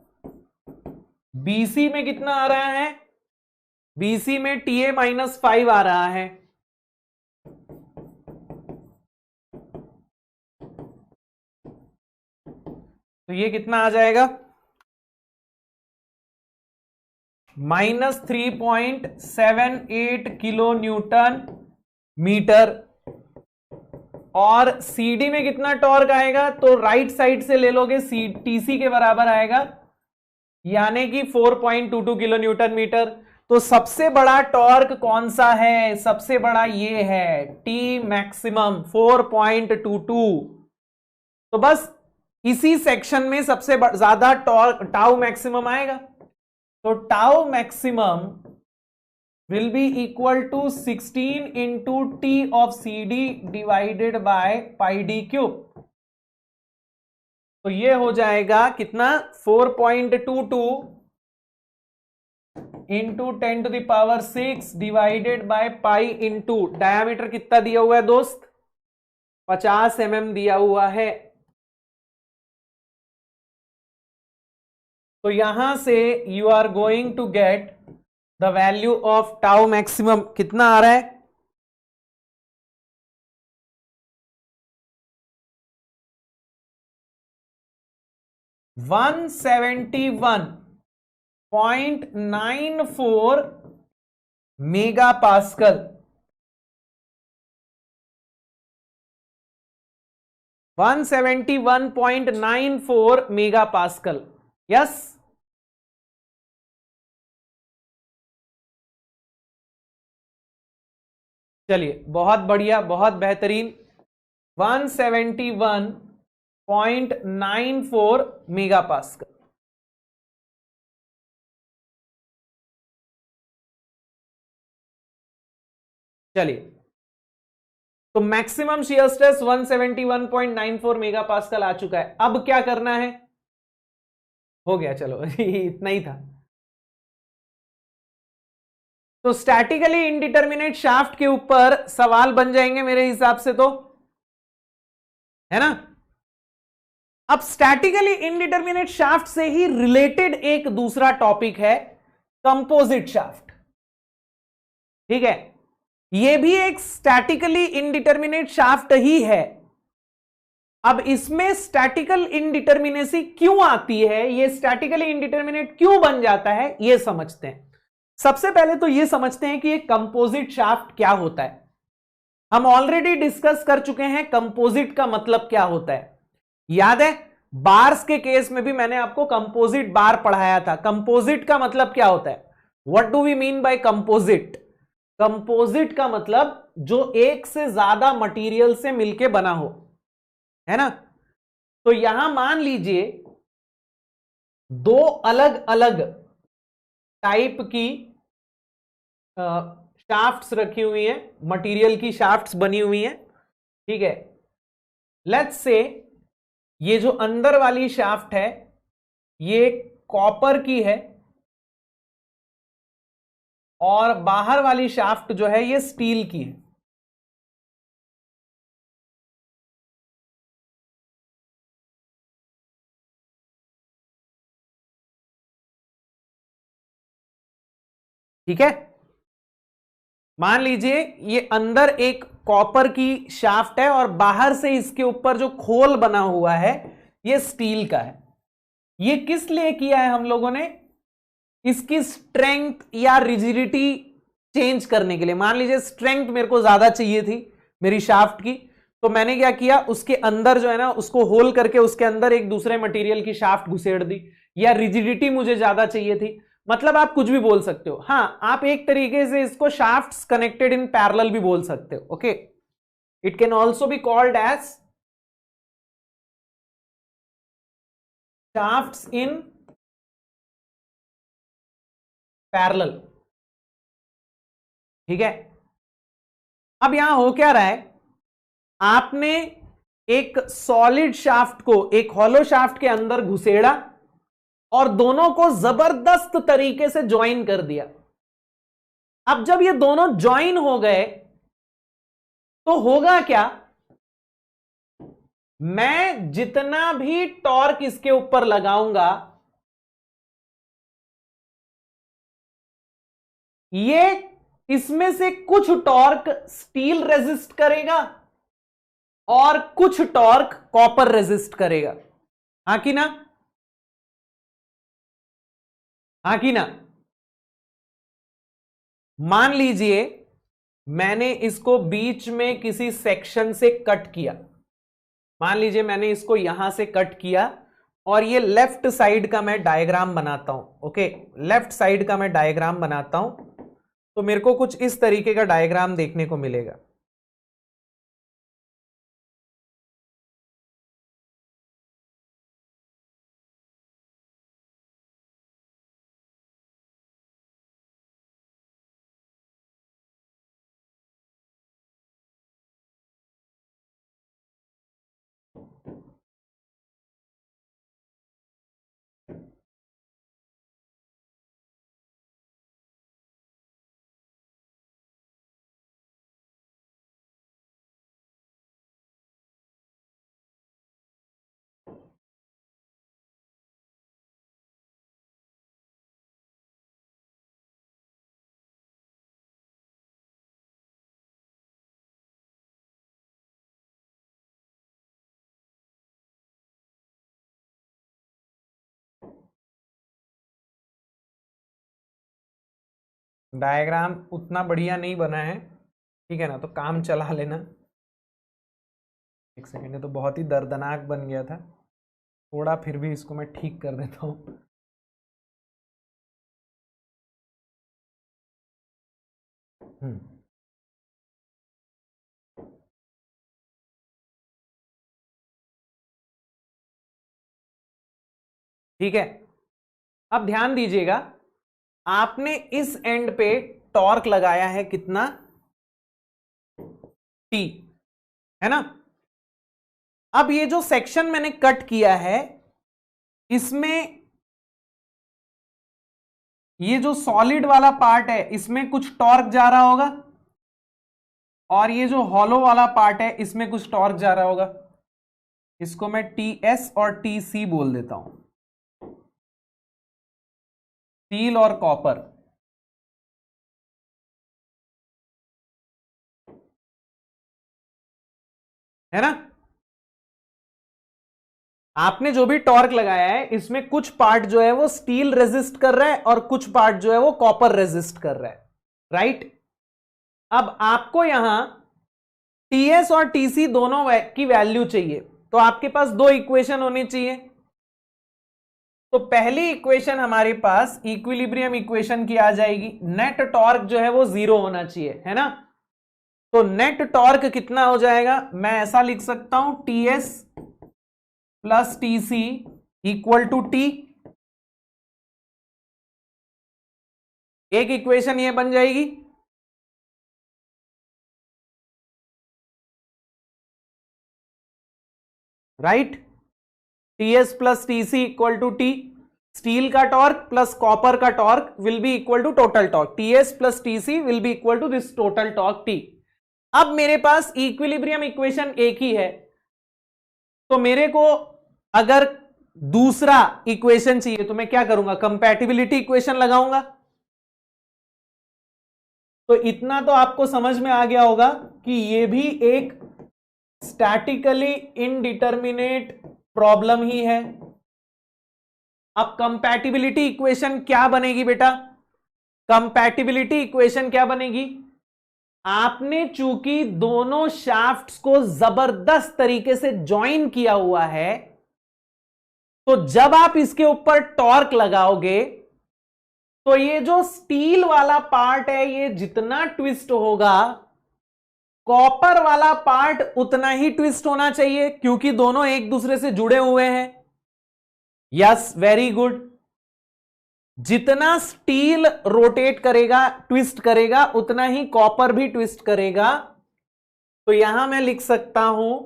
BC में कितना आ रहा है? BC में TA -5 आ रहा है। तो ये कितना आ जाएगा? -3.78 किलो न्यूटन मीटर। और CD में कितना टॉर्क आएगा? तो राइट साइड से ले लोगे, TC के बराबर आएगा, यानी कि 4.22 किलो न्यूटन मीटर। तो सबसे बड़ा टॉर्क कौन सा है? सबसे बड़ा ये है, T मैक्सिमम 4.22। तो बस इसी सेक्शन में सबसे ज्यादा टॉर्क टाउ मैक्सिमम आएगा। तो tau maximum will be equal to 16 into T of CD divided by pi d cube। तो ये हो जाएगा कितना? 4.22 into 10 to the power 6 divided by pi into diameter कितना दिया हुआ है दोस्त? 50 mm दिया हुआ है। तो यहां से you are going to get the value of tau maximum. कितना आ रहा है? 171.94 mega pascal. 171.94 mega pascal. Yes, चलिए, बहुत बढ़िया, बहुत बेहतरीन। 171.94 मेगा पास्कल। चलिए, तो maximum shear stress 171.94 mega pascal आ चुका है। अब क्या करना है? हो गया, चलो इतना ही था। तो स्टैटिकली इंडिटरमिनेट शाफ्ट के ऊपर सवाल बन जाएंगे मेरे हिसाब से, तो है ना। अब स्टैटिकली इंडिटरमिनेट शाफ्ट से ही रिलेटेड एक दूसरा टॉपिक है, कंपोजिट शाफ्ट। ठीक है, यह भी एक स्टैटिकली इंडिटरमिनेट शाफ्ट ही है। अब इसमें स्टैटिकल इंडिटरमिनेसी क्यों आती है, यह स्टैटिकली इंडिटरमिनेट क्यों बन जाता है, यह समझते हैं। सबसे पहले तो यह समझते हैं कि एक कंपोजिट शाफ्ट क्या होता है। हम ऑलरेडी डिस्कस कर चुके हैं कंपोजिट का मतलब क्या होता है। याद है, बार्स के केस में भी मैंने आपको कंपोजिट बार पढ़ाया था। कंपोजिट का मतलब क्या होता है? What do we mean by composite? Composite का मतलब जो एक से ज्यादा मटेरियल से मिलके बना हो, है ना। तो यहां मान लीजिए दो अलग अलग टाइप की शाफ्ट्स रखी हुई हैं, मटेरियल की शाफ्ट्स बनी हुई हैं। ठीक है, लेट्स से ये जो अंदर वाली शाफ्ट है ये कॉपर की है और बाहर वाली शाफ्ट जो है ये स्टील की है। ठीक है, मान लीजिए ये अंदर एक कॉपर की शाफ्ट है और बाहर से इसके ऊपर जो खोल बना हुआ है ये स्टील का है। ये किस लिए किया है हम लोगों ने? इसकी स्ट्रेंथ या रिजिडिटी चेंज करने के लिए। मान लीजिए स्ट्रेंथ मेरे को ज्यादा चाहिए थी मेरी शाफ्ट की, तो मैंने क्या किया, उसके अंदर जो है ना उसको होल करके उसके अंदर एक दूसरे मटेरियल की शाफ्ट घुसेड़ दी। या रिजिडिटी मुझे ज्यादा चाहिए थी, मतलब आप कुछ भी बोल सकते हो। हां, आप एक तरीके से इसको शाफ्ट्स कनेक्टेड इन पैरेलल भी बोल सकते हो। Okay, it can also be called as shafts in parallel. ठीक है, अब यहां हो क्या रहा है, आपने एक सॉलिड शाफ्ट को एक हॉलो शाफ्ट के अंदर घुसेड़ा और दोनों को जबरदस्त तरीके से ज्वाइन कर दिया। अब जब ये दोनों ज्वाइन हो गए तो होगा क्या, मैं जितना भी टॉर्क इसके ऊपर लगाऊंगा ये इसमें से कुछ टॉर्क स्टील रेजिस्ट करेगा और कुछ टॉर्क कॉपर रेजिस्ट करेगा। हाँ कि ना, हाँ कि ना। मान लीजिए मैंने इसको बीच में किसी सेक्शन से कट किया, मान लीजिए मैंने इसको यहां से कट किया और ये लेफ्ट साइड का मैं डायग्राम बनाता हूं। ओके, लेफ्ट साइड का मैं डायग्राम बनाता हूं तो मेरे को कुछ इस तरीके का डायग्राम देखने को मिलेगा। डायग्राम उतना बढ़िया नहीं बना है, ठीक है ना, तो काम चला लेना। एक सेकेंड, तो बहुत ही दर्दनाक बन गया था थोड़ा, फिर भी इसको मैं ठीक कर देता हूं। ठीक है, अब ध्यान दीजिएगा, आपने इस एंड पे टॉर्क लगाया है कितना, टी, है ना। अब ये जो सेक्शन मैंने कट किया है इसमें ये जो सॉलिड वाला पार्ट है इसमें कुछ टॉर्क जा रहा होगा और ये जो हॉलो वाला पार्ट है इसमें कुछ टॉर्क जा रहा होगा। इसको मैं टीएस और टीसी बोल देता हूं, स्टील और कॉपर, है ना। आपने जो भी टॉर्क लगाया है इसमें कुछ पार्ट जो है वो स्टील रेजिस्ट कर रहा है और कुछ पार्ट जो है वो कॉपर रेजिस्ट कर रहा है, राइट। अब आपको यहां टीएस और टीसी दोनों की वैल्यू चाहिए, तो आपके पास दो इक्वेशन होनी चाहिए। तो पहली इक्वेशन हमारे पास इक्विलिब्रियम इक्वेशन की आ जाएगी, नेट टॉर्क जो है वो 0 होना चाहिए, है ना। तो नेट टॉर्क कितना हो जाएगा, मैं ऐसा लिख सकता हूं TS plus TC equal to T. एक इक्वेशन ये बन जाएगी, right. TS plus TC equal to T, steel का टॉर्क प्लस कॉपर का torque will be equal to total torque, TS plus TC will be equal to this total torque T. अब मेरे पास equilibrium equation एक ही है, तो मेरे को अगर दूसरा इक्वेशन चाहिए तो मैं क्या करूंगा, कंपैटिबिलिटी इक्वेशन लगाऊंगा। तो इतना तो आपको समझ में आ गया होगा कि यह भी एक स्टैटिकली इनडिटर्मिनेट प्रॉब्लम ही है। अब कंपैटिबिलिटी इक्वेशन क्या बनेगी बेटा, कंपैटिबिलिटी इक्वेशन क्या बनेगी, आपने चूंकि दोनों शाफ्ट्स को जबरदस्त तरीके से ज्वाइन किया हुआ है, तो जब आप इसके ऊपर टॉर्क लगाओगे तो ये जो स्टील वाला पार्ट है ये जितना ट्विस्ट होगा कॉपर वाला पार्ट उतना ही ट्विस्ट होना चाहिए, क्योंकि दोनों एक दूसरे से जुड़े हुए हैं। Yes, very good. जितना स्टील रोटेट करेगा, ट्विस्ट करेगा, उतना ही कॉपर भी ट्विस्ट करेगा। तो यहां मैं लिख सकता हूं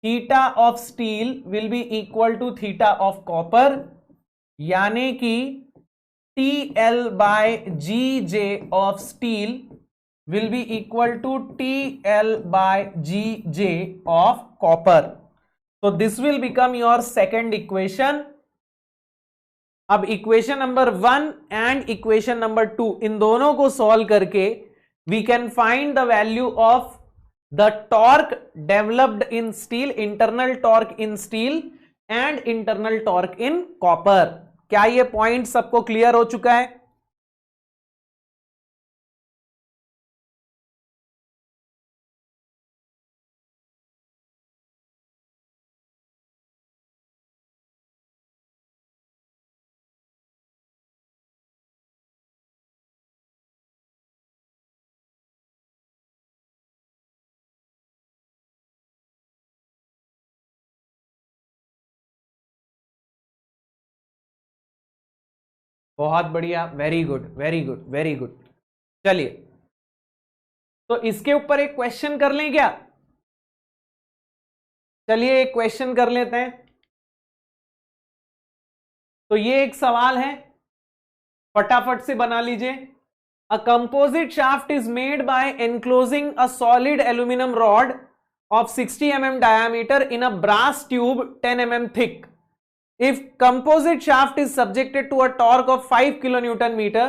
theta of steel will be equal to theta of copper, यानी कि T L by G J of steel will be equal to TL by Gj of copper. So this will become your second equation. अब equation number 1 and equation number 2 इन दोनों को solve करके we can find the value of the torque developed in steel, internal torque in steel and internal torque in copper. क्या ये point सबको clear हो चुका है? बहुत बढ़िया, very good very good very good. चलिए, तो इसके ऊपर एक क्वेश्चन कर लें क्या? चलिए एक क्वेश्चन कर लेते हैं. तो ये एक सवाल है, फटाफट से बना लीजिए. A composite shaft is made by enclosing a solid aluminium rod of 60 mm diameter in a brass tube 10 mm thick. If composite shaft is subjected to a torque of 5 kilonewton meter,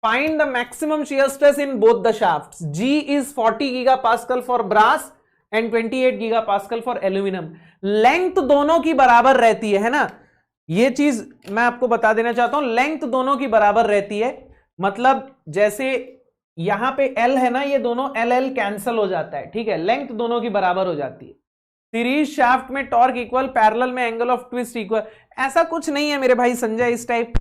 find the maximum shear stress in both the shafts. G is 40 gigapascal for brass and 28 gigapascal for aluminum. Length दोनों की बराबर रहती है ना, ये चीज मैं आपको बता देना चाहता हूं. लेंथ दोनों की बराबर रहती है, मतलब जैसे यहां पे L है ना, ये दोनों L L कैंसिल हो जाता है, ठीक है. लेंथ दोनों की बराबर हो जाती है. सीरीज शाफ्ट में टॉर्क इक्वल, पैरेलल में एंगल ऑफ ट्विस्ट इक्वल. ऐसा कुछ नहीं है मेरे भाई संजय इस टाइप.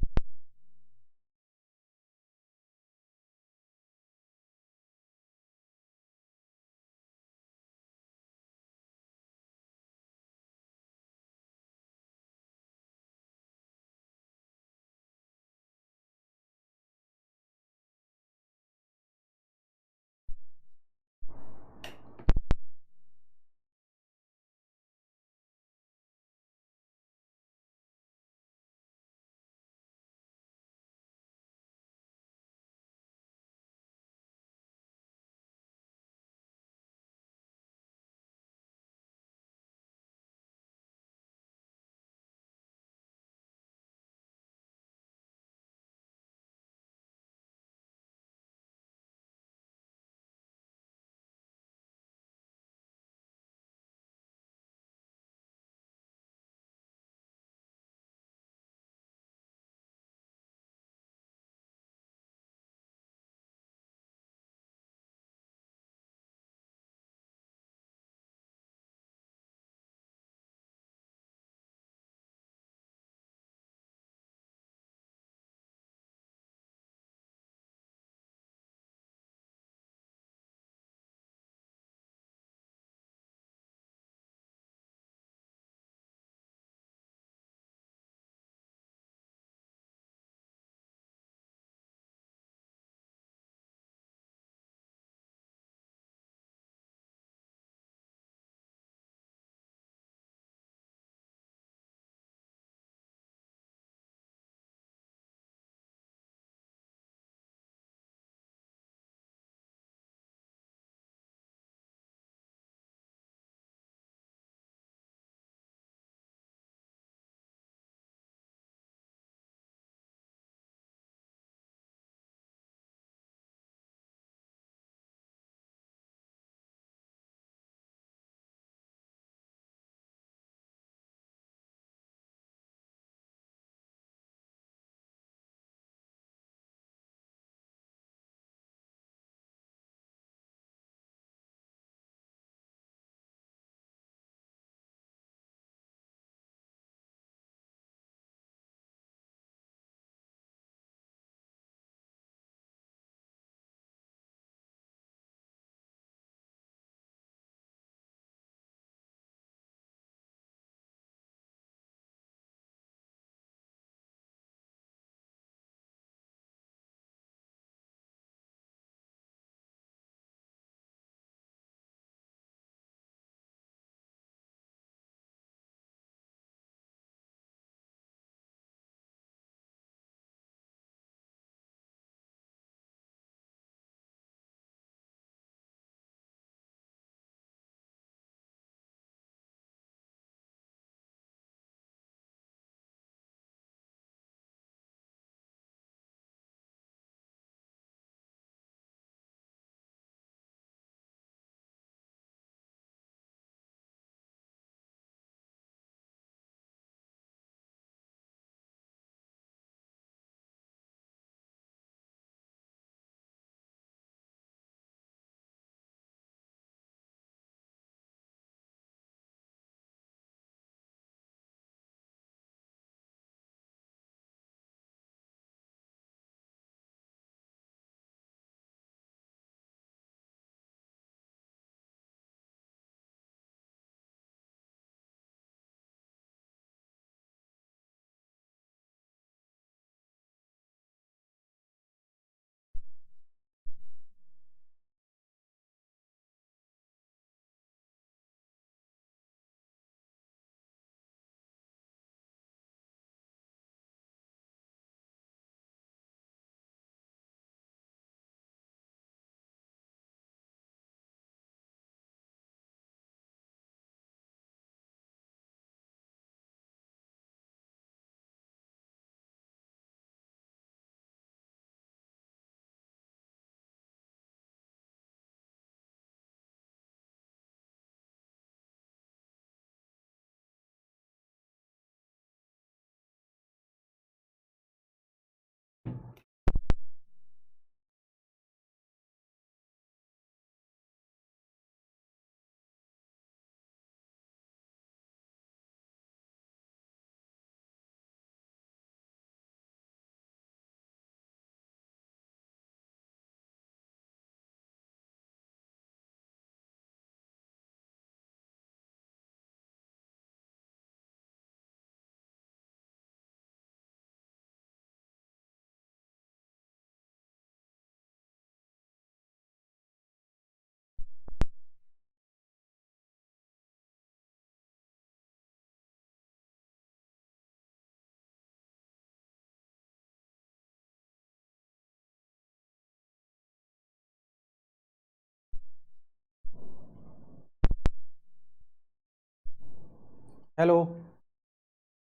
हेलो,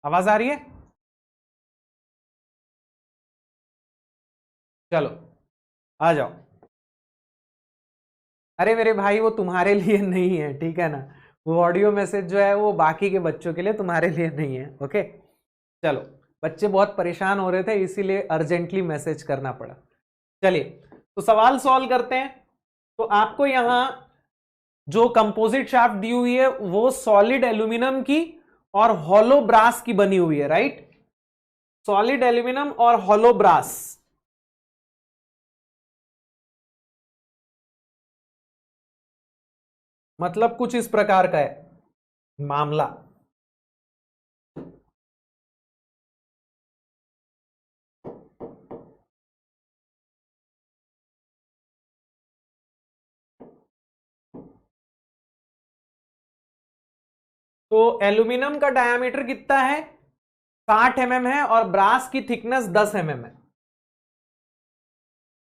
आवाज आ रही है? चलो आ जाओ। अरे मेरे भाई वो तुम्हारे लिए नहीं है, ठीक है ना? वो ऑडियो मैसेज जो है वो बाकी के बच्चों के लिए, तुम्हारे लिए नहीं है। ओके चलो, बच्चे बहुत परेशान हो रहे थे इसीलिए अर्जेंटली मैसेज करना पड़ा। चलिए तो सवाल सॉल्व करते हैं। तो आपको यहां जो कंपोजिट शाफ्ट दी हुई है वो सॉलिड एल्यूमिनियम की और हॉलो ब्रास की बनी हुई है, राइट? सॉलिड एल्यूमिनियम और हॉलो ब्रास। मतलब कुछ इस प्रकार का है मामला। तो एल्यूमिनियम का डायामीटर कितना है? 60 mm है और ब्रास की थिकनेस 10 mm है।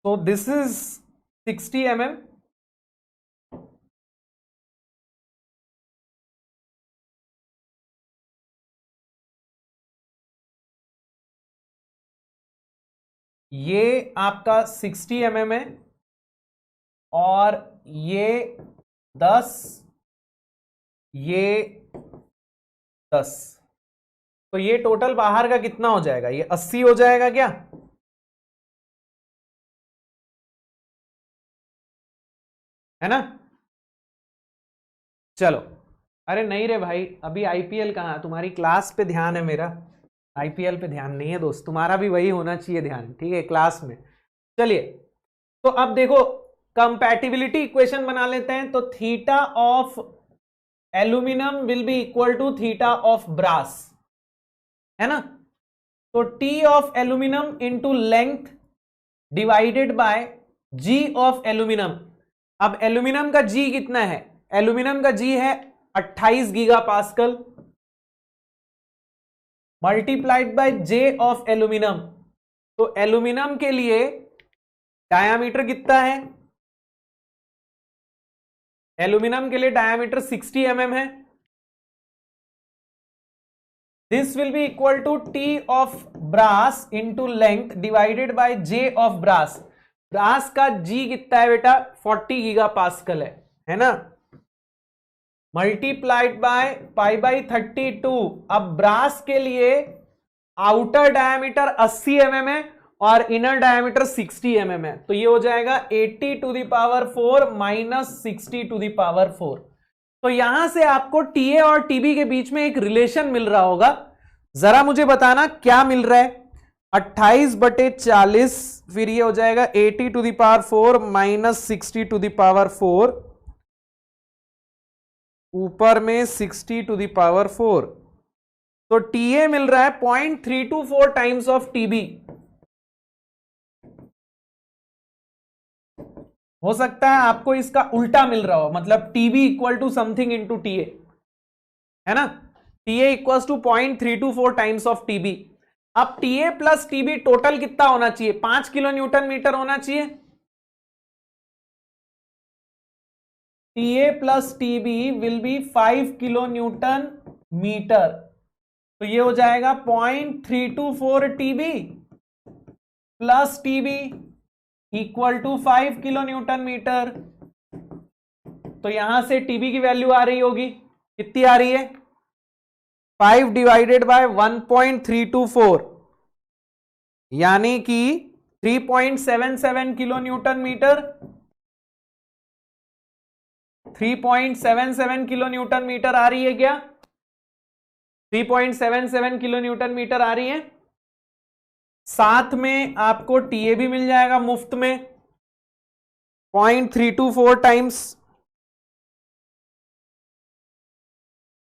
तो दिस इज 60 mm। ये आपका 60 mm है और ये 10, ये 10। तो ये टोटल बाहर का कितना हो जाएगा? ये 80 हो जाएगा क्या? है ना? चलो। अरे नहीं रे भाई, अभी आईपीएल कहाँ, तुम्हारी क्लास पे ध्यान है मेरा, आईपीएल पे ध्यान नहीं है दोस्त। तुम्हारा भी वही होना चाहिए ध्यान, ठीक है, क्लास में। चलिए तो अब देखो, कंपैटिबिलिटी इक्वेशन बना लेते हैं। तो theta of aluminium will be equal to theta of brass, है ना? तो T of aluminium into length divided by G of aluminium. अब एल्यूमिनियम का जी कितना है? एल्यूमिनियम का जी है 28 giga pascal, multiplied by J of aluminium. तो एल्यूमिनियम के लिए डायामीटर कितना है? एल्यूमिनियम के लिए डायामीटर 60 mm है। This will be equal to T of brass into length divided bye J of brass. Brass का जी कितना है बेटा? 40 गीगा पास्कल है ना? Multiplied by pi by 32। अब ब्रास के लिए आउटर डायमीटर 80 mm है और इनर डायमीटर 60 mm है। तो ये हो जाएगा 80 to the power 4 minus 60 to the power 4। तो यहां से आपको टीए और टीबी के बीच में एक रिलेशन मिल रहा होगा। जरा मुझे बताना क्या मिल रहा है? 28/40, फिर ये हो जाएगा 80 to the power 4 minus 60 to the power 4, ऊपर में 60 टू द पावर 4। तो टीए मिल रहा है 0.324 टाइम्स ऑफ टीबी। हो सकता है आपको इसका उल्टा मिल रहा हो, मतलब TB equal to something into TA, है ना? TA equal to 0.324 times of TB. अब टीए प्लस टीबी टोटल कितना होना चाहिए? 5 किलो न्यूटन मीटर होना चाहिए। TA plus TB will be 5 kilo newton metre. तो ये हो जाएगा 0.324 TB plus TB equal to 5 kilo newton metre. तो यहां से टीबी की वैल्यू आ रही होगी, कितनी आ रही है? 5 डिवाइडेड बाय 1.324, यानी कि 3.77 kilo newton metre. 3.77 kilo newton metre आ रही है क्या? 3.77 किलो न्यूटन मीटर आ रही है। साथ में आपको टीए भी मिल जाएगा मुफ्त में, 0.324 टाइम्स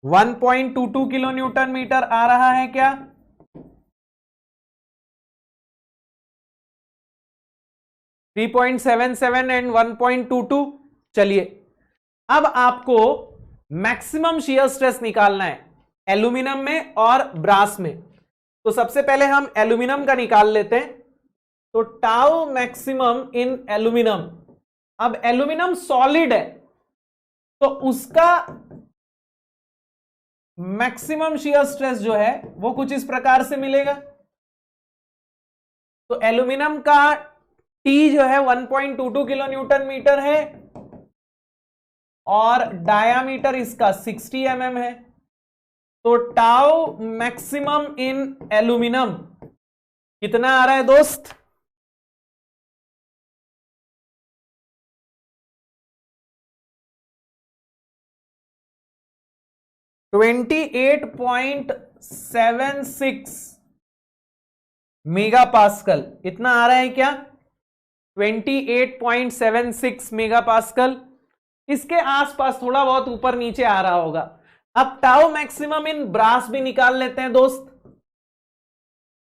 1.22 किलो न्यूटन मीटर आ रहा है क्या? Three 3.77 and 1.22। चलिए अब आपको मैक्सिमम शियर स्ट्रेस निकालना है एल्यूमिनियम में और ब्रास में। तो सबसे पहले हम एल्यूमिनियम का निकाल लेते हैं। तो टाउ मैक्सिमम इन एल्यूमिनियम। अब एल्यूमिनियम सॉलिड है तो उसका मैक्सिमम शियर स्ट्रेस जो है वो कुछ इस प्रकार से मिलेगा। तो एल्यूमिनियम का टी जो है 1.22 किलो न्यूटन मीटर है और डायामीटर इसका 60 mm है। तो टाउ मैक्सिमम इन एल्यूमिनियम कितना आ रहा है दोस्त? $28.76 मेगा पास्कल। इतना आ रहा है क्या? 28.76 मेगा पास्कल। इसके आसपास थोड़ा बहुत ऊपर नीचे आ रहा होगा। अब टाउ मैक्सिमम इन ब्रास भी निकाल लेते हैं दोस्त।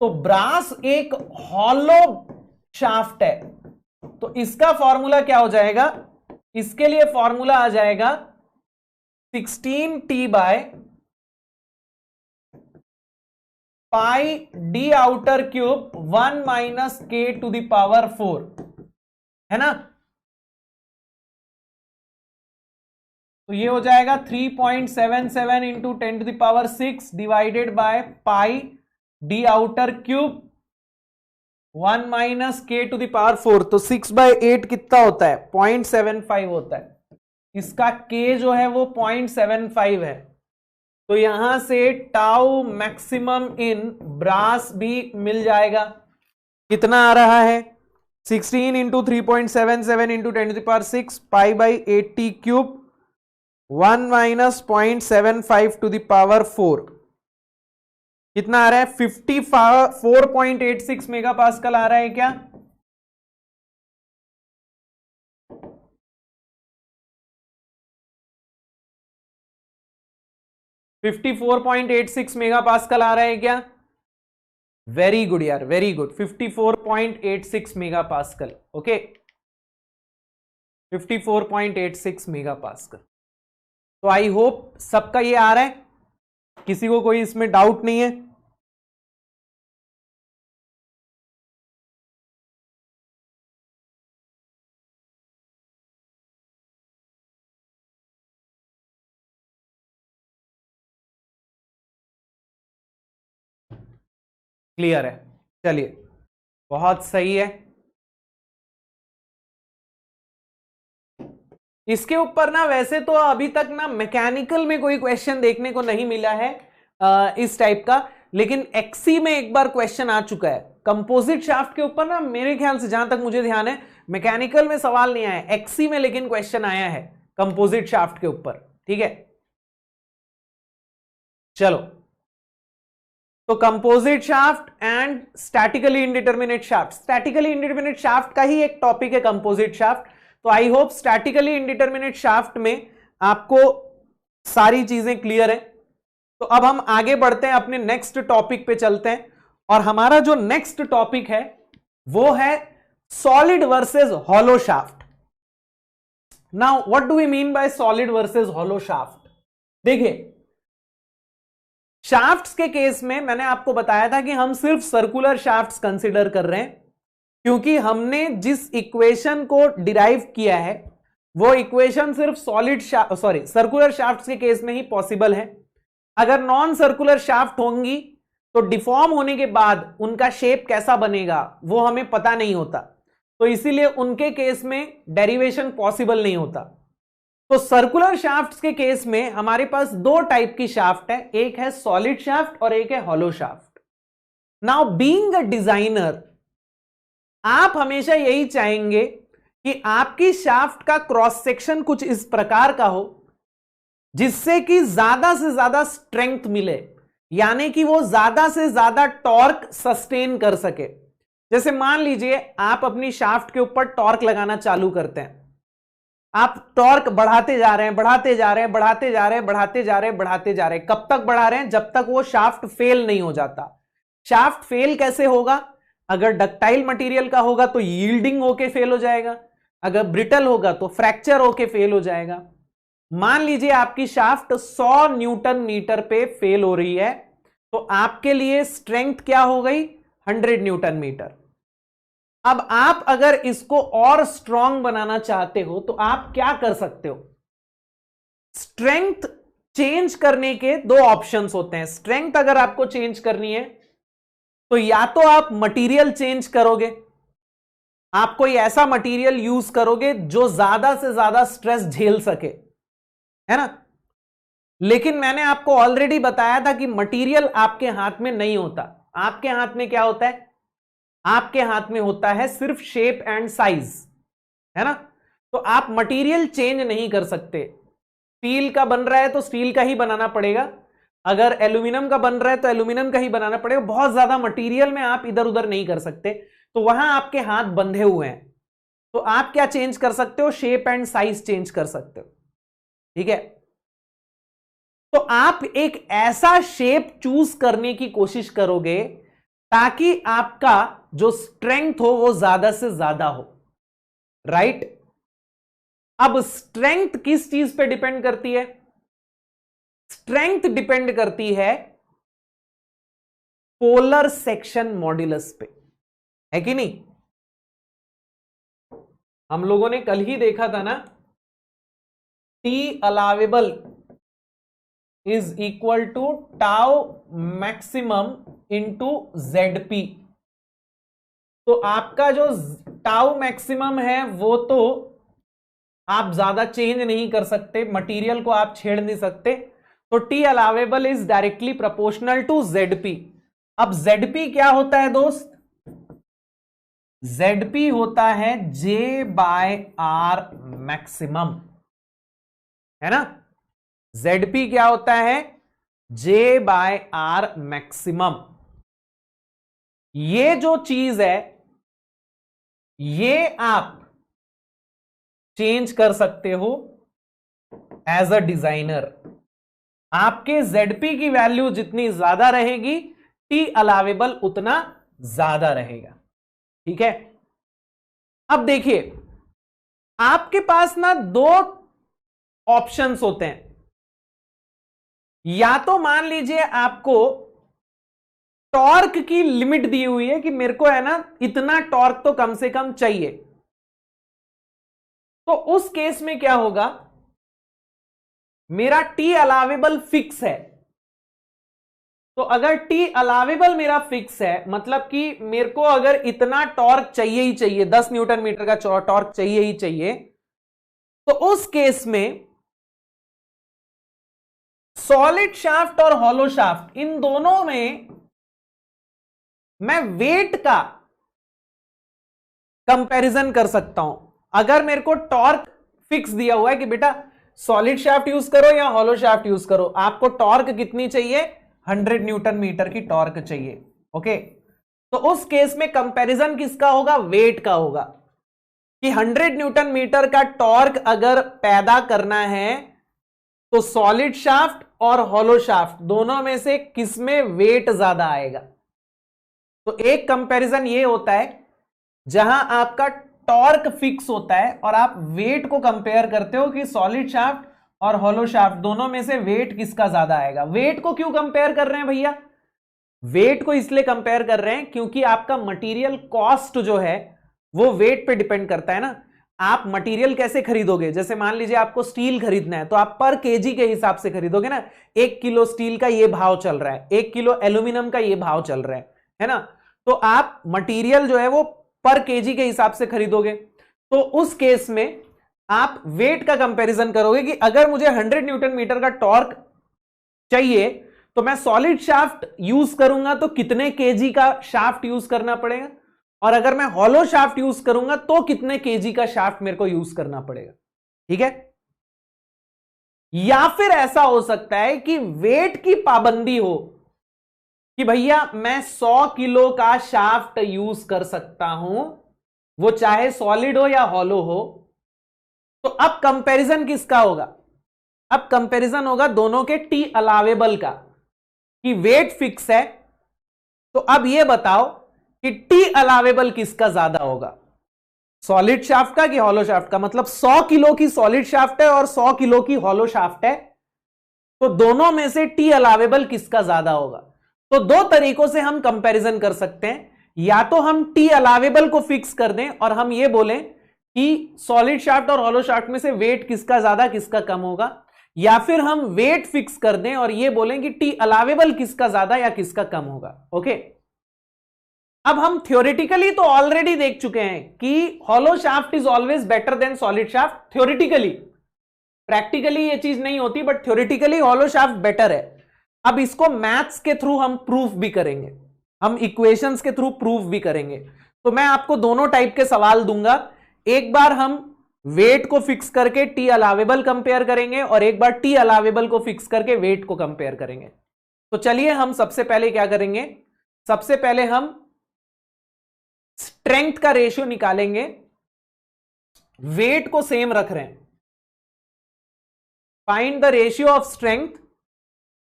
तो ब्रास एक हॉलो शाफ्ट है, तो इसका फॉर्मूला क्या हो जाएगा? इसके लिए फॉर्मूला आ जाएगा 16T by pi D outer cube 1 minus K to the power 4, है ना? तो ये हो जाएगा 3.77 into 10 to the power 6 divided by pi D outer cube 1 minus K to the power 4। तो 6/8 कितना होता है? 0.75 होता है। इसका k जो है वो 0.75 है। तो यहां से टाउ मैक्सिमम इन ब्रास भी मिल जाएगा। कितना आ रहा है? 16 into 3.77 into 10 to the power 6 pi by 8t cube 1 minus 0.75 to the power 4। कितना आ रहा है? 54.86 मेगा पास्कल आ रहा है क्या? $54.86 मेगा पास्कल आ रहा है क्या? वेरी गुड यार, very good. 54.86 mega pascal. Okay, 54.86 mega pascal. तो आई होप सबका ये आ रहा है, किसी को कोई इसमें डाउट नहीं है। क्लियर है? चलिए, बहुत सही है। इसके ऊपर ना वैसे तो अभी तक ना मैकेनिकल में कोई क्वेश्चन देखने को नहीं मिला है इस टाइप का, लेकिन एक्सी में एक बार क्वेश्चन आ चुका है कंपोजिट शाफ्ट के ऊपर ना। मेरे ख्याल से जहां तक मुझे ध्यान है मैकेनिकल में सवाल नहीं आया, एक्सी में लेकिन क्वेश्चन आया है कंपोजिट शाफ्ट के ऊपर। ठीक है, चलो। तो composite shaft and statically indeterminate shaft, statically indeterminate shaft का ही एक टॉपिक है कंपोजिट शाफ्ट। तो I hope statically indeterminate shaft में आपको सारी चीजें क्लियर है। तो अब हम आगे बढ़ते हैं, अपने नेक्स्ट टॉपिक पे चलते हैं। और हमारा जो नेक्स्ट टॉपिक है वो है solid versus hollow shaft. Now what do we mean by solid versus hollow shaft? देखिए, शाफ्ट्स के केस में मैंने आपको बताया था कि हम सिर्फ सर्कुलर शाफ्ट्स कंसीडर कर रहे हैं, क्योंकि हमने जिस इक्वेशन को डिराइव किया है वो इक्वेशन सिर्फ सर्कुलर शाफ्ट्स के केस में ही पॉसिबल है। अगर नॉन सर्कुलर शाफ्ट होंगी तो डिफॉर्म होने के बाद उनका शेप कैसा बनेगा वो हमें पता नहीं होता, तो इसीलिए उनके केस में डेरिवेशन पॉसिबल नहीं होता। तो सर्कुलर शाफ्ट्स के केस में हमारे पास दो टाइप की शाफ्ट है, एक है सॉलिड शाफ्ट और एक है hollow shaft. Now being a designer, आप हमेशा यही चाहेंगे कि आपकी शाफ्ट का क्रॉस सेक्शन कुछ इस प्रकार का हो जिससे कि ज्यादा से ज्यादा स्ट्रेंथ मिले, यानी कि वो ज्यादा से ज्यादा टॉर्क सस्टेन कर सके। जैसे मान लीजिए आप अपनी शाफ्ट के ऊपर टॉर्क लगाना चालू करते हैं, आप टॉर्क बढ़ाते जा रहे हैं, बढ़ाते जा रहे हैं, बढ़ाते जा रहे हैं, बढ़ाते जा रहे हैं, बढ़ाते जा रहे हैं। कब तक बढ़ा रहे हैं? जब तक वो शाफ्ट फेल नहीं हो जाता। शाफ्ट फेल कैसे होगा? अगर डक्टाइल मटेरियल का होगा तो यील्डिंग होके फेल हो जाएगा, अगर ब्रिटल होगा तो फ्रैक्चर होके फेल हो जाएगा। मान लीजिए आपकी शाफ्ट 100 न्यूटन मीटर पे फेल हो रही है, तो आपके लिए स्ट्रेंथ क्या हो गई? 100 न्यूटन मीटर। अब आप अगर इसको और स्ट्रांग बनाना चाहते हो तो आप क्या कर सकते हो? स्ट्रेंथ चेंज करने के दो ऑप्शंस होते हैं। स्ट्रेंथ अगर आपको चेंज करनी है तो या तो आप मटेरियल चेंज करोगे, आप कोई ऐसा मटेरियल यूज करोगे जो ज्यादा से ज्यादा स्ट्रेस झेल सके, है ना। लेकिन मैंने आपको ऑलरेडी बताया था कि मटेरियल आपके हाथ में नहीं होता। आपके हाथ में क्या होता है? आपके हाथ में होता है सिर्फ शेप एंड साइज, है ना। तो आप मटेरियल चेंज नहीं कर सकते। स्टील का बन रहा है तो स्टील का ही बनाना पड़ेगा, अगर एल्यूमिनियम का बन रहा है तो एल्यूमिनियम का ही बनाना पड़ेगा। बहुत ज्यादा मटेरियल में आप इधर उधर नहीं कर सकते, तो वहां आपके हाथ बंधे हुए हैं। तो आप क्या चेंज कर सकते हो? शेप एंड साइज चेंज कर सकते हो, ठीक है। तो आप एक ऐसा शेप चूज करने की कोशिश करोगे ताकि आपका जो स्ट्रेंथ हो वो ज्यादा से ज्यादा हो, राइट। अब स्ट्रेंथ किस चीज पे डिपेंड करती है? स्ट्रेंथ डिपेंड करती है पोलर सेक्शन मॉड्यूलस पे, है कि नहीं। हम लोगों ने कल ही देखा था ना, T allowable is equal to tau maximum into ZP। तो आपका जो टाउ मैक्सिमम है वो तो आप ज्यादा चेंज नहीं कर सकते, मटेरियल को आप छेड़ नहीं सकते, तो T allowable is directly proportional to ZP। अब ZP क्या होता है दोस्त? ZP होता है J/R मैक्सिमम, है ना। ZP क्या होता है? J/R maximum. ये जो चीज है ये आप चेंज कर सकते हो एज अ डिजाइनर। आपके ZP की वैल्यू जितनी ज्यादा रहेगी, टी अलावेबल उतना ज्यादा रहेगा, ठीक है। अब देखिए, आपके पास ना दो ऑप्शंस होते हैं। या तो मान लीजिए आपको टॉर्क की लिमिट दी हुई है कि मेरे को है ना इतना टॉर्क तो कम से कम चाहिए, तो उस केस में क्या होगा? मेरा टी अलावेबल फिक्स है। तो अगर टी अलावेबल मेरा फिक्स है, मतलब कि मेरे को अगर इतना टॉर्क चाहिए ही चाहिए, 10 न्यूटन मीटर का टॉर्क चाहिए ही चाहिए, तो उस केस में सॉलिड शाफ्ट और हॉलो शाफ्ट, इन दोनों में मैं वेट का कंपैरिजन कर सकता हूं। अगर मेरे को टॉर्क फिक्स दिया हुआ है कि बेटा सॉलिड शाफ्ट यूज करो या हॉलो शाफ्ट यूज करो, आपको टॉर्क कितनी चाहिए? 100 न्यूटन मीटर की टॉर्क चाहिए, ओके। तो उस केस में कंपैरिजन किसका होगा? वेट का होगा, कि 100 न्यूटन मीटर का टॉर्क अगर पैदा करना है तो सॉलिड शाफ्ट और हॉलो शाफ्ट दोनों में से किसमें वेट ज्यादा आएगा। तो एक कंपैरिजन ये होता है जहां आपका टॉर्क फिक्स होता है और आप वेट को कंपेयर करते हो कि सॉलिड शाफ्ट और हॉलो शाफ्ट दोनों में से वेट किसका ज्यादा आएगा। वेट को क्यों कंपेयर कर रहे हैं भैया? वेट को इसलिए कंपेयर कर रहे हैं क्योंकि आपका मटेरियल कॉस्ट जो है वो वेट पे डिपेंड करता है ना। आप मटेरियल कैसे खरीदोगे? जैसे मान लीजिए आपको स्टील खरीदना है तो आप पर केजी के हिसाब से खरीदोगे ना। 1 किलो स्टील का ये भाव चल रहा है, 1 किलो एल्यूमिनियम का ये भाव चल रहा है ना। तो आप मटेरियल जो है वो पर केजी के हिसाब से खरीदोगे। तो उस केस में आप वेट का कंपैरिजन करोगे कि अगर मुझे 100 न्यूटन मीटर का टॉर्क चाहिए तो मैं सॉलिड शाफ्ट यूज करूंगा तो कितने केजी का शाफ्ट यूज करना पड़ेगा, और अगर मैं हॉलो शाफ्ट यूज करूंगा तो कितने केजी का शाफ्ट मेरे को यूज करना पड़ेगा, ठीक है। या फिर ऐसा हो सकता है कि वेट की पाबंदी हो कि भैया मैं 100 किलो का शाफ्ट यूज कर सकता हूं, वो चाहे सॉलिड हो या हॉलो हो। तो अब कंपैरिजन किसका होगा? अब कंपैरिजन होगा दोनों के टी अलावेबल का, कि वेट फिक्स है। तो अब ये बताओ कि टी अलावेबल किसका ज्यादा होगा, सॉलिड शाफ्ट का कि हॉलो शाफ्ट का? मतलब 100 किलो की सॉलिड शाफ्ट है और 100 किलो की हॉलो शाफ्ट है, तो दोनों में से टी अलावेबल किसका ज्यादा होगा? तो दो तरीकों से हम कंपैरिजन कर सकते हैं। या तो हम टी अलावेबल को फिक्स कर दें और हम ये बोलें कि सॉलिड शाफ्ट और हॉलो शाफ्ट में से वेट किसका ज्यादा किसका कम होगा, या फिर हम वेट फिक्स कर दें और ये बोलें कि टी अलावेबल किसका ज्यादा या किसका कम होगा। ओके, अब हम थ्योरेटिकली तो ऑलरेडी देख चुके हैं कि hollow shaft is always better than solid shaft, theoretically. Practically ये चीज नहीं होती, but theoretically hollow shaft better है। अब इसको मैथ्स के थ्रू हम प्रूफ भी करेंगे, हम इक्वेशंस के थ्रू प्रूफ भी करेंगे। तो मैं आपको दोनों टाइप के सवाल दूंगा, एक बार हम वेट को फिक्स करके टी अलावेबल कंपेयर करेंगे और एक बार टी अलावेबल को फिक्स करके वेट को कंपेयर करेंगे। तो चलिए हम सबसे पहले क्या करेंगे, सबसे पहले हम स्ट्रेंथ का रेशियो निकालेंगे, वेट को सेम रख रहे हैं। Find the ratio of strength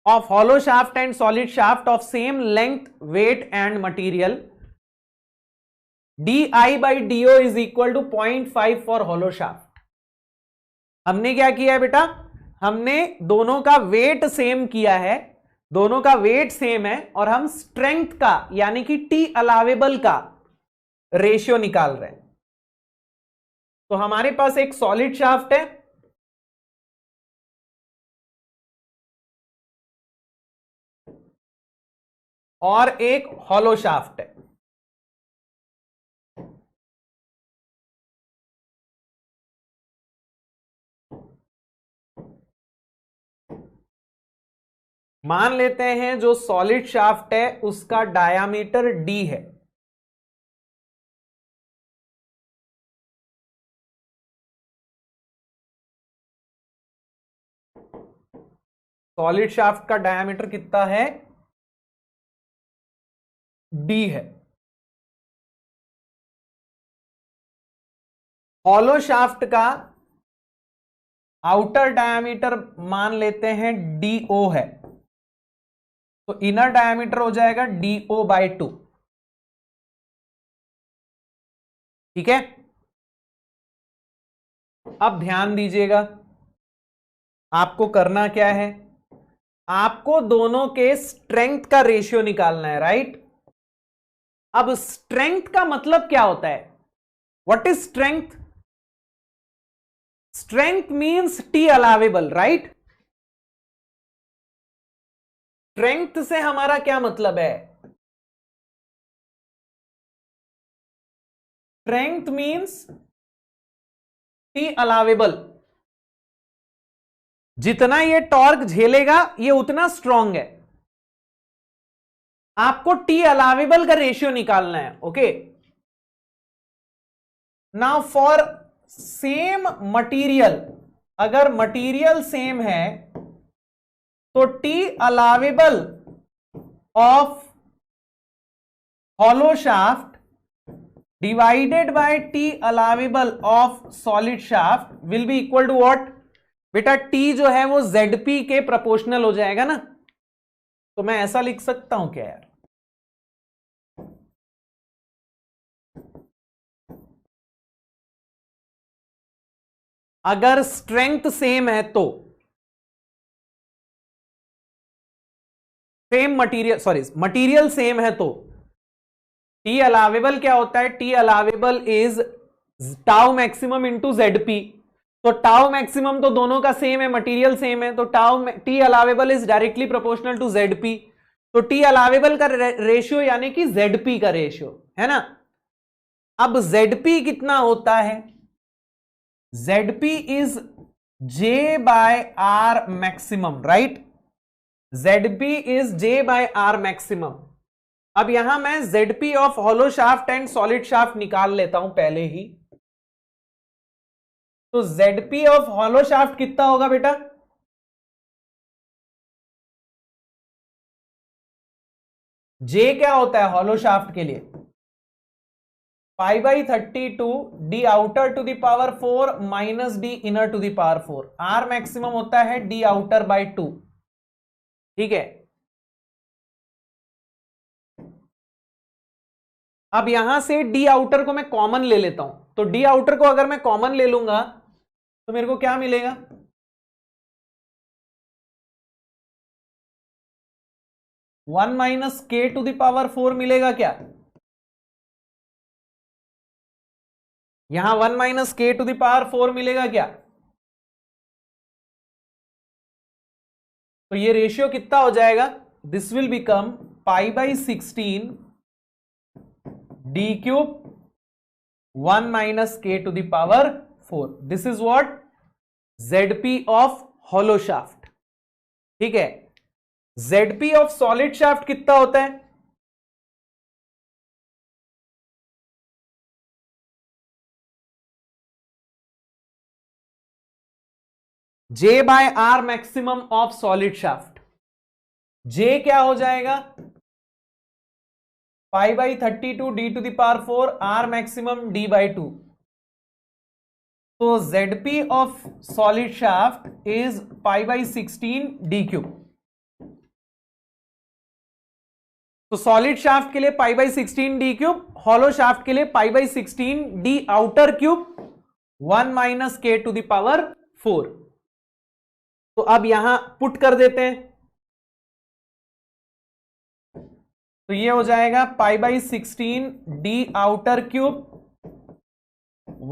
of hollow shaft and solid shaft of same length, weight and material. di by do is equal to 0.5 for hollow shaft. हमने क्या किया है बेटा, हमने दोनों का वेट सेम किया है, दोनों का वेट सेम है और हम स्ट्रेंथ का यानी कि टी अलावेबल का रेशियो निकाल रहे हैं। तो हमारे पास एक सॉलिड शाफ्ट है और एक हॉलो शाफ्ट है। मान लेते हैं जो सॉलिड शाफ्ट है उसका डायामीटर डी है, सॉलिड शाफ्ट का डायामीटर कितना है, डी है। हॉलो शाफ्ट का आउटर डायामीटर मान लेते हैं डीओ है, तो इनर डायामीटर हो जाएगा डीओ बाय 2। ठीक है, अब ध्यान दीजिएगा, आपको करना क्या है, आपको दोनों के स्ट्रेंथ का रेशियो निकालना है, राइट। अब स्ट्रेंथ का मतलब क्या होता है, what is strength, strength means T allowable, right. Strength से हमारा क्या मतलब है, स्ट्रेंथ मींस टी अलावेबल, जितना ये टॉर्क झेलेगा ये उतना स्ट्रांग है। आपको टी अलावेबल का रेशियो निकालना है। Okay, now for same material, अगर मटेरियल सेम है तो T allowable of hollow shaft divided by T allowable of solid shaft will be equal to what. बेटा टी जो है वो जेड के प्रोपोर्शनल हो जाएगा ना, तो मैं ऐसा लिख सकता हूं क्या यार, अगर स्ट्रेंथ सेम है तो same material, sorry material same है तो टी अलावेबल क्या होता है, T allowable is tau maximum into Z, तो टाउ मैक्सिमम तो दोनों का सेम है, मटेरियल सेम है, तो tau T allowable is directly proportional to Z, तो टी अलावेबल का रेशियो यानी कि जेड का रेशियो है ना। अब जेड कितना होता है, Z is J by R maximum, right, Z is J by R maximum. अब यहां मैं Z of hollow shaft and solid shaft निकाल लेता हूं पहले ही, तो जेड ऑफ हॉलो शाफ्ट कितना होगा बेटा, जे क्या होता है हॉलो शाफ्ट के लिए, 5/32 D outer to the power 4 minus D inner to the power 4, R maximum होता है डी आउटर बाय 2। ठीक है, अब यहां से डी आउटर को मैं कॉमन ले लेता हूं, तो डी आउटर को अगर मैं कॉमन ले लूंगा तो मेरे को क्या मिलेगा, 1 minus K to the power 4 मिलेगा क्या, यहां 1 minus K to the power 4 मिलेगा क्या, तो ये रेशियो कितना हो जाएगा, this will become π/16 d³ 1 - k to the power 4. This is what ZP of hollow shaft. ठीक है, ZP ऑफ सॉलिड शाफ्ट कितना होता है, J/R maximum of solid shaft. J क्या हो जाएगा, π/32 d to the power 4, R maximum d/2. तो ZP of solid shaft is π/16 d³. तो सॉलिड शाफ्ट के लिए π/16 d³, हॉलो शाफ्ट के लिए π/16 d outer cube 1 - k to the power 4. तो अब यहां पुट कर देते हैं, तो ये हो जाएगा π/16 d outer cube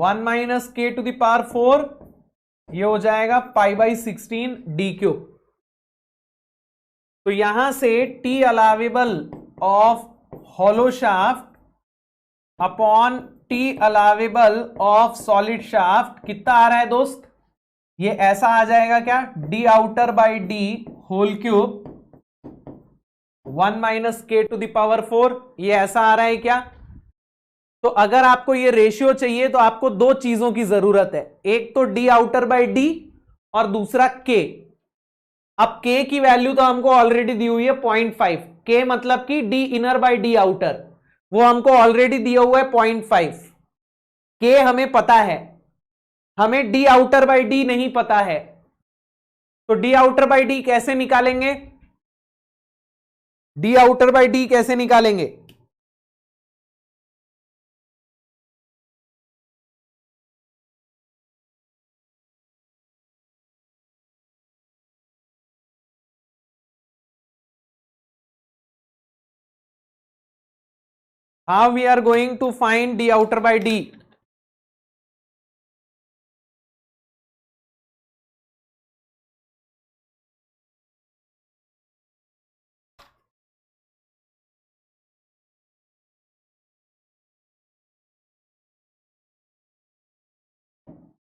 1 - k to the power 4. ये हो जाएगा π/16 d³. तो यहां से T allowable of hollow shaft upon T allowable of solid shaft कितना आ रहा है दोस्त, ये ऐसा आ जाएगा क्या, d outer by d whole cube 1 - k to the power 4. ये ऐसा आ रहा है क्या. तो अगर आपको ये रेशियो चाहिए तो आपको दो चीजों की जरूरत है, एक तो d आउटर बाई d और दूसरा k. अब k की वैल्यू तो हमको ऑलरेडी दी हुई है 0.5, k मतलब कि d inner by d outer, वो हमको ऑलरेडी दिया हुआ है 0.5. k हमें पता है, हमें d आउटर बाई d नहीं पता है. तो d आउटर बाई d कैसे निकालेंगे, d आउटर बाई d कैसे निकालेंगे, how we are going to find d outer by d.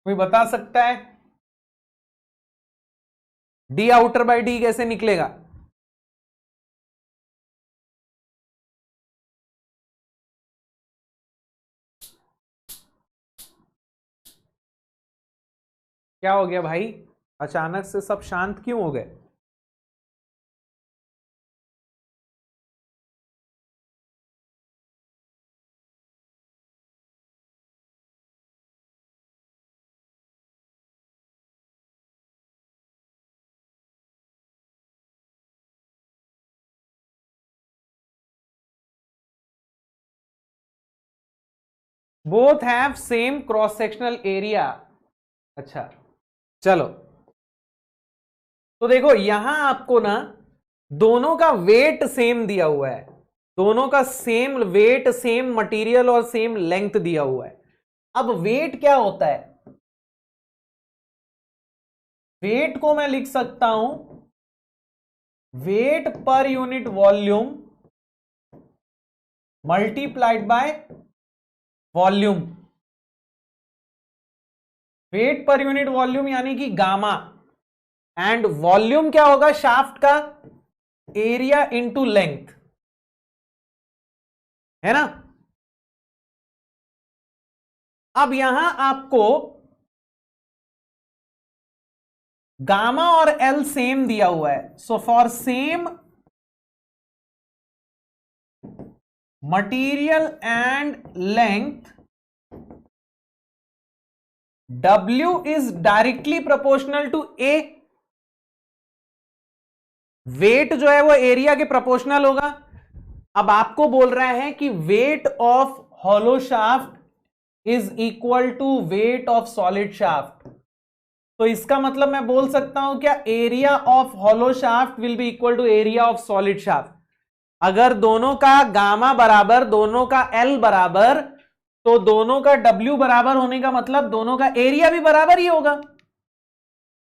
कोई बता सकता है d आउटर बाई d कैसे निकलेगा, क्या हो गया भाई, अचानक से सब शांत क्यों हो गए. Both have same cross sectional area. अच्छा चलो, तो देखो यहां आपको ना दोनों का वेट सेम दिया हुआ है, दोनों का सेम वेट, सेम मटेरियल और सेम लेंथ दिया हुआ है. अब वेट क्या होता है, वेट को मैं लिख सकता हूं weight per unit volume multiplied by volume. Weight per unit volume यानी कि गामा, एंड वॉल्यूम क्या होगा शाफ्ट का, एरिया इंटू लेंथ, है ना. अब यहां आपको गामा और एल सेम दिया हुआ है, so for same material and length W is directly proportional to A. Weight जो है वो एरिया के प्रोपोर्शनल होगा. अब आपको बोल रहा है कि weight of hollow shaft is equal to weight of solid shaft. तो इसका मतलब मैं बोल सकता हूं क्या, area of hollow shaft will be equal to area of solid shaft. अगर दोनों का गामा बराबर, दोनों का एल बराबर, तो दोनों का W बराबर होने का मतलब दोनों का एरिया भी बराबर ही होगा,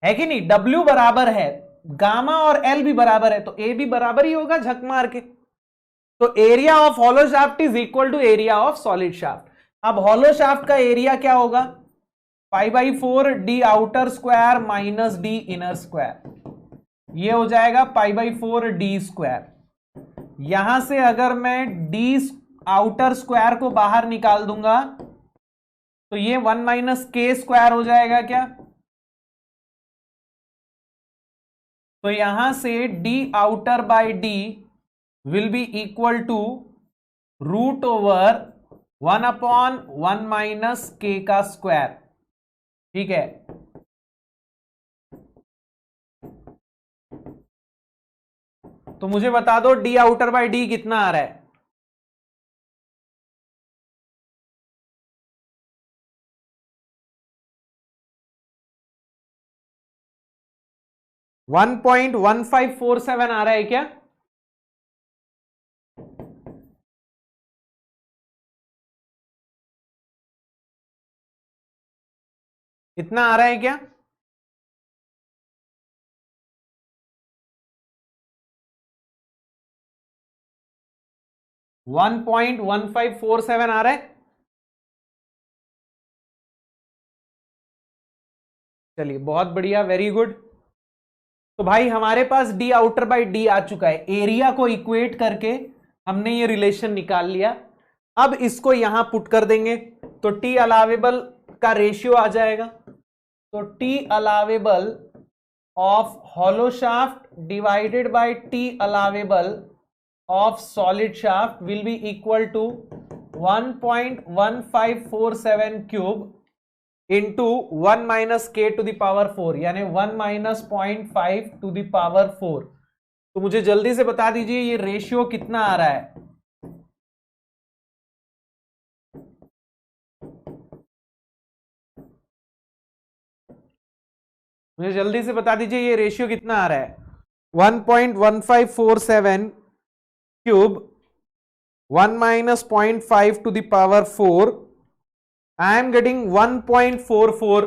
है कि नहीं. W बराबर है, गामा और एल भी बराबर है तो ए भी बराबर ही होगा झक मार के। तो area of hollow shaft is equal to area of solid shaft. अब हॉलो शाफ्ट का एरिया क्या होगा, π/4 D outer square minus D inner square, ये हो जाएगा π/4 डी स्क्वायर। यहां से अगर मैं डी आउटर स्क्वायर को बाहर निकाल दूंगा तो ये 1 माइनस के स्क्वायर हो जाएगा क्या। तो यहां से D outer by D will be equal to root over 1/1 minus K का स्क्वायर। ठीक है, तो मुझे बता दो डी आउटर बाय डी कितना आ रहा है। 1.1547 आ रहा है क्या। इतना आ रहा है क्या। वन 1.1547 आ रहा है। चलिए बहुत बढ़िया, वेरी गुड। तो भाई हमारे पास डी आउटर बाय डी आ चुका है, एरिया को इक्वेट करके हमने ये रिलेशन निकाल लिया। अब इसको यहां पुट कर देंगे तो टी अलावेबल का रेशियो आ जाएगा। तो T allowable of hollow shaft divided by T allowable of solid shaft will be equal to 1.1547 cube into 1 minus K to the power 4, यानी 1 माइनस 0.5 टू द पावर 4। तो मुझे जल्दी से बता दीजिए ये रेशियो कितना आ रहा है। मुझे जल्दी से बता दीजिए ये रेशियो कितना आ रहा है। 1.1547 cube 1 minus 0.5 to the power 4, I am getting 1.44।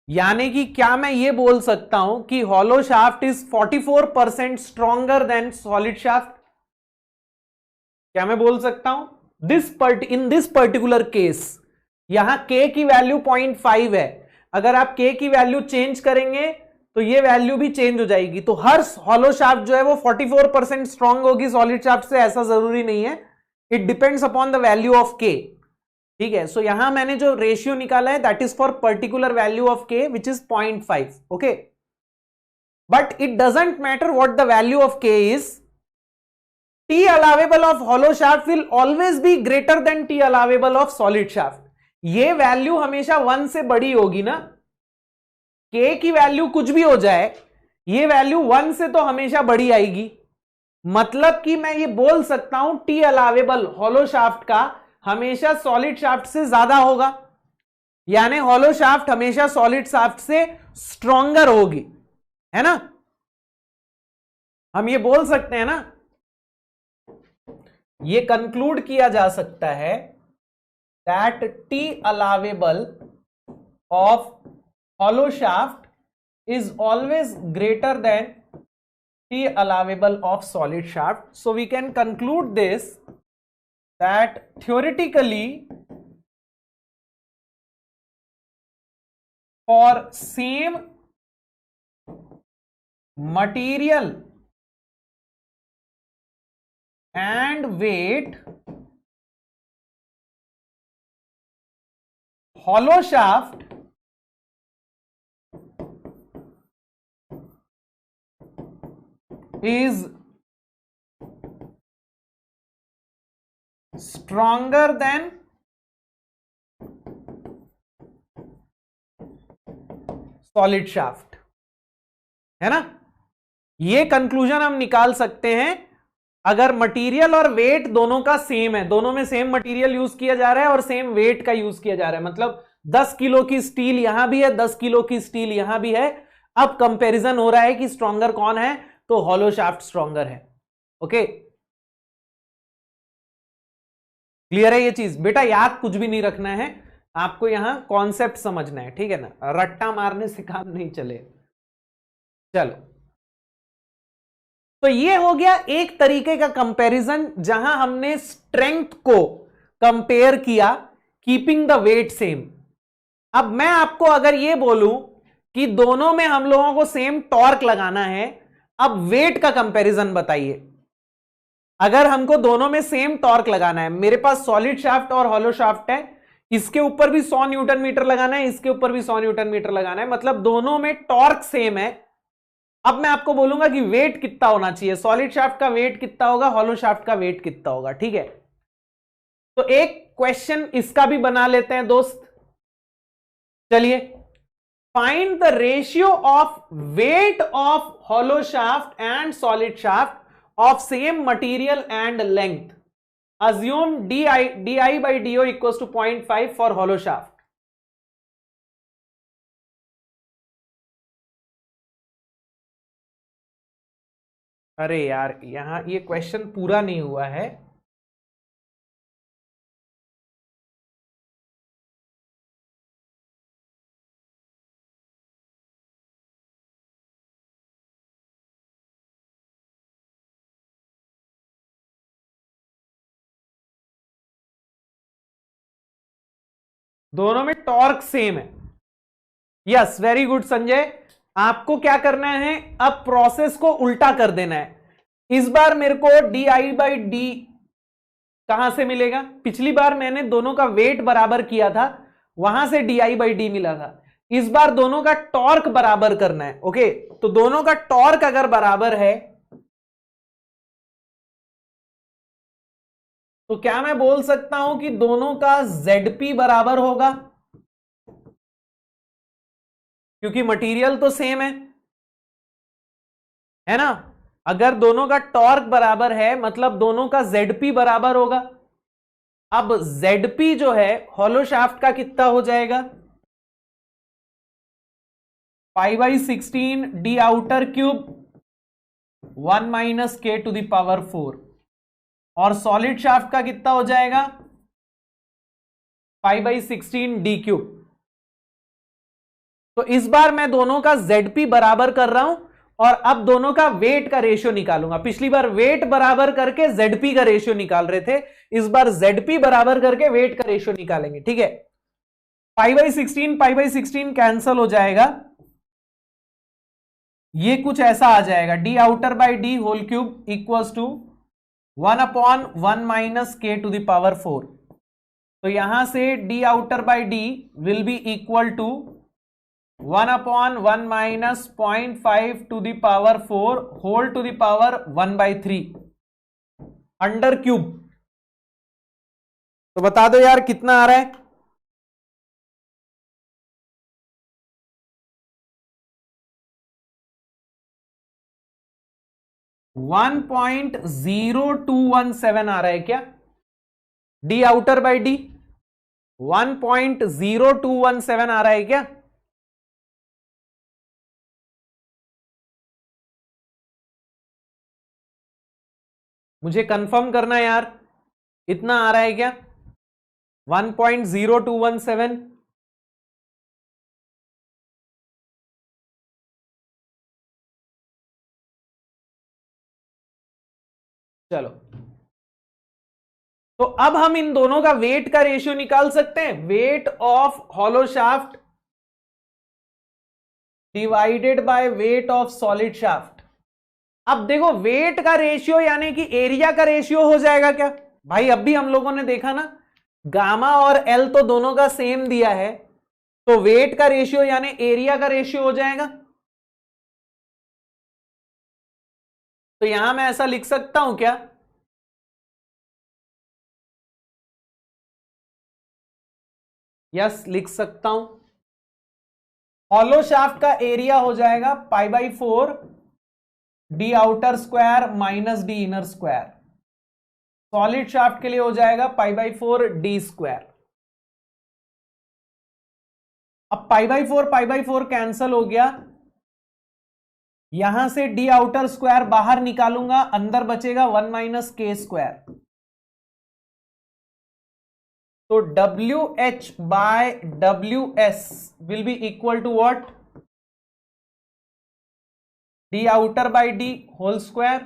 यानी कि क्या मैं ये बोल सकता हूं कि hollow shaft is 44% stronger than solid shaft. क्या मैं बोल सकता हूं इन दिस पर्टिकुलर केस। यहां k की वैल्यू 0.5 है, अगर आप k की वैल्यू चेंज करेंगे तो ये वैल्यू भी चेंज हो जाएगी। तो हर हॉलो शाफ्ट जो है वो 44% स्ट्रॉन्ग होगी सॉलिड शाफ्ट से, ऐसा जरूरी नहीं है। It depends upon the value of के। ठीक है, सो यहां मैंने जो रेशियो निकाला है that is for particular value of K which is 0.5। Okay, but it doesn't matter what the value of K is, T allowable of hollow shaft will always be greater than T allowable of solid shaft. ये value हमेशा 1 से बड़ी होगी ना। K की value कुछ भी हो जाए, ये वैल्यू 1 से तो हमेशा बड़ी आएगी। मतलब कि मैं ये बोल सकता हूं टी अलावेबल हॉलो शाफ्ट का हमेशा सॉलिड शाफ्ट से ज्यादा होगा, यानी हॉलो शाफ्ट हमेशा सॉलिड शाफ्ट से स्ट्रॉन्गर होगी, है ना। हम ये बोल सकते हैं ना, ये कंक्लूड किया जा सकता है that T allowable of hollow shaft is always greater than T allowable of solid shaft. So we can conclude this that theoretically for same material and weight, hollow shaft is stronger than solid shaft, है ना। ये conclusion हम निकाल सकते हैं अगर material और wait दोनों का सेम है, दोनों में सेम मटेरियल यूज किया जा रहा है और सेम वेट का यूज किया जा रहा है। मतलब 10 किलो की स्टील यहां भी है, 10 किलो की स्टील यहां भी है। अब कंपैरिजन हो रहा है कि स्ट्रॉन्गर कौन है, तो हॉलो शाफ्ट स्ट्रॉन्गर है। ओके, क्लियर है ये चीज? बेटा याद कुछ भी नहीं रखना है, आपको यहां कॉन्सेप्ट समझना है, ठीक है ना? रट्टा मारने से काम नहीं चले। चलो, तो ये हो गया एक तरीके का कंपैरिजन जहां हमने स्ट्रेंथ को कंपेयर किया कीपिंग द वेट सेम। अब मैं आपको अगर ये बोलूं कि दोनों में हम लोगों को सेम टॉर्क लगाना है, अब वेट का कंपैरिजन बताइए। अगर हमको दोनों में सेम टॉर्क लगाना है, मेरे पास सॉलिड शाफ्ट और हॉलो शाफ्ट है, इसके ऊपर भी 100 न्यूटन मीटर लगाना है, इसके ऊपर भी 100 न्यूटन मीटर लगाना है, मतलब दोनों में टॉर्क सेम है। अब मैं आपको बोलूंगा कि वेट कितना होना चाहिए, सॉलिड शाफ्ट का वेट कितना होगा, हॉलो शाफ्ट का वेट कितना होगा, ठीक है? तो एक क्वेश्चन इसका भी बना लेते हैं दोस्त। चलिए, find the ratio of weight of hollow shaft and solid shaft of same material and length. Assume di by do equals to 0.5 for hollow shaft. अरे यार, यहां ये क्वेश्चन पूरा नहीं हुआ है। दोनों में टॉर्क सेम है। Yes, very good Sanjay. आपको क्या करना है, अब प्रोसेस को उल्टा कर देना है। इस बार मेरे को डी आई बाई डी कहां से मिलेगा? पिछली बार मैंने दोनों का वेट बराबर किया था, वहां से डी आई बाई डी मिला था। इस बार दोनों का टॉर्क बराबर करना है। ओके, तो दोनों का टॉर्क अगर बराबर है तो क्या मैं बोल सकता हूं कि दोनों का ZP बराबर होगा? क्योंकि मटेरियल तो सेम है ना? अगर दोनों का टॉर्क बराबर है मतलब दोनों का ZP बराबर होगा। अब ZP जो है हॉलो शाफ्ट का कितना हो जाएगा? π/16 D outer cube 1 minus K to the power 4, और सॉलिड शाफ्ट का कितना हो जाएगा? π/16 डी क्यूब। तो इस बार मैं दोनों का ZP बराबर कर रहा हूं और अब दोनों का वेट का रेशियो निकालूंगा। पिछली बार वेट बराबर करके ZP का रेशियो निकाल रहे थे, इस बार ZP बराबर करके वेट का रेशियो निकालेंगे, ठीक है? π/16 कैंसल हो जाएगा, ये कुछ ऐसा आ जाएगा, D outer by D whole cube equals to 1/1 minus K to the power 4। तो यहां से D outer by D will be equal to 1/1 minus 0.5 to the power 4 whole to the power 1/3 under cube. तो बता दो यार कितना आ रहा है? वन 1.0217 आ रहा है क्या? डी आउटर बाई डी 1.0217 आ रहा है क्या? मुझे कंफर्म करना यार, इतना आ रहा है क्या? 1.0217। चलो, तो अब हम इन दोनों का वेट का रेशियो निकाल सकते हैं। Wait of hollow shaft divided by weight of solid shaft. अब देखो, वेट का रेशियो यानी कि एरिया का रेशियो हो जाएगा क्या भाई? अभी हम लोगों ने देखा ना, गामा और एल तो दोनों का सेम दिया है, तो वेट का रेशियो यानी एरिया का रेशियो हो जाएगा। तो यहां मैं ऐसा लिख सकता हूं क्या? यस, लिख सकता हूं। हॉलो शाफ्ट का एरिया हो जाएगा π/4 D outer square minus D inner square. Solid shaft के लिए हो जाएगा π/4 डी स्क्वायर। अब π/4 कैंसल हो गया, यहां से डी आउटर स्क्वायर बाहर निकालूंगा, अंदर बचेगा 1 माइनस के स्क्वायर। तो WH by WS will be equal to what? D outer by D whole square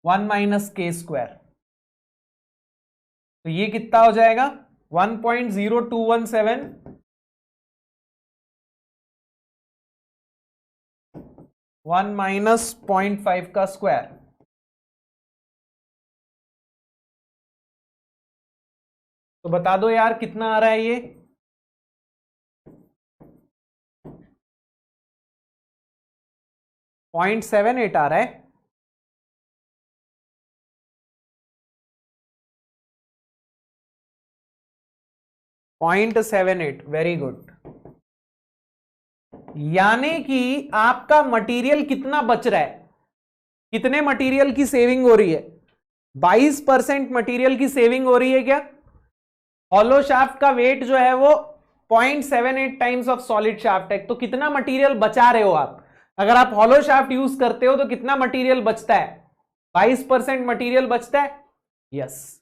1 minus K square। तो ये कितना हो जाएगा 1.0217 1 माइनस 0.5 का स्क्वायर। तो बता दो यार कितना आ रहा है ये 0.78 आ रहा है। .78 वेरी गुड। यानी कि आपका मटेरियल कितना बच रहा है, कितने मटेरियल की सेविंग हो रही है 22% मटेरियल की सेविंग हो रही है क्या। हॉलो शाफ्ट का वेट जो है वो 0.78 टाइम्स ऑफ सॉलिड शाफ्ट है। तो कितना मटेरियल बचा रहे हो आप, अगर आप हॉलो शाफ्ट यूज करते हो तो कितना मटेरियल बचता है 22% मटेरियल बचता है। यस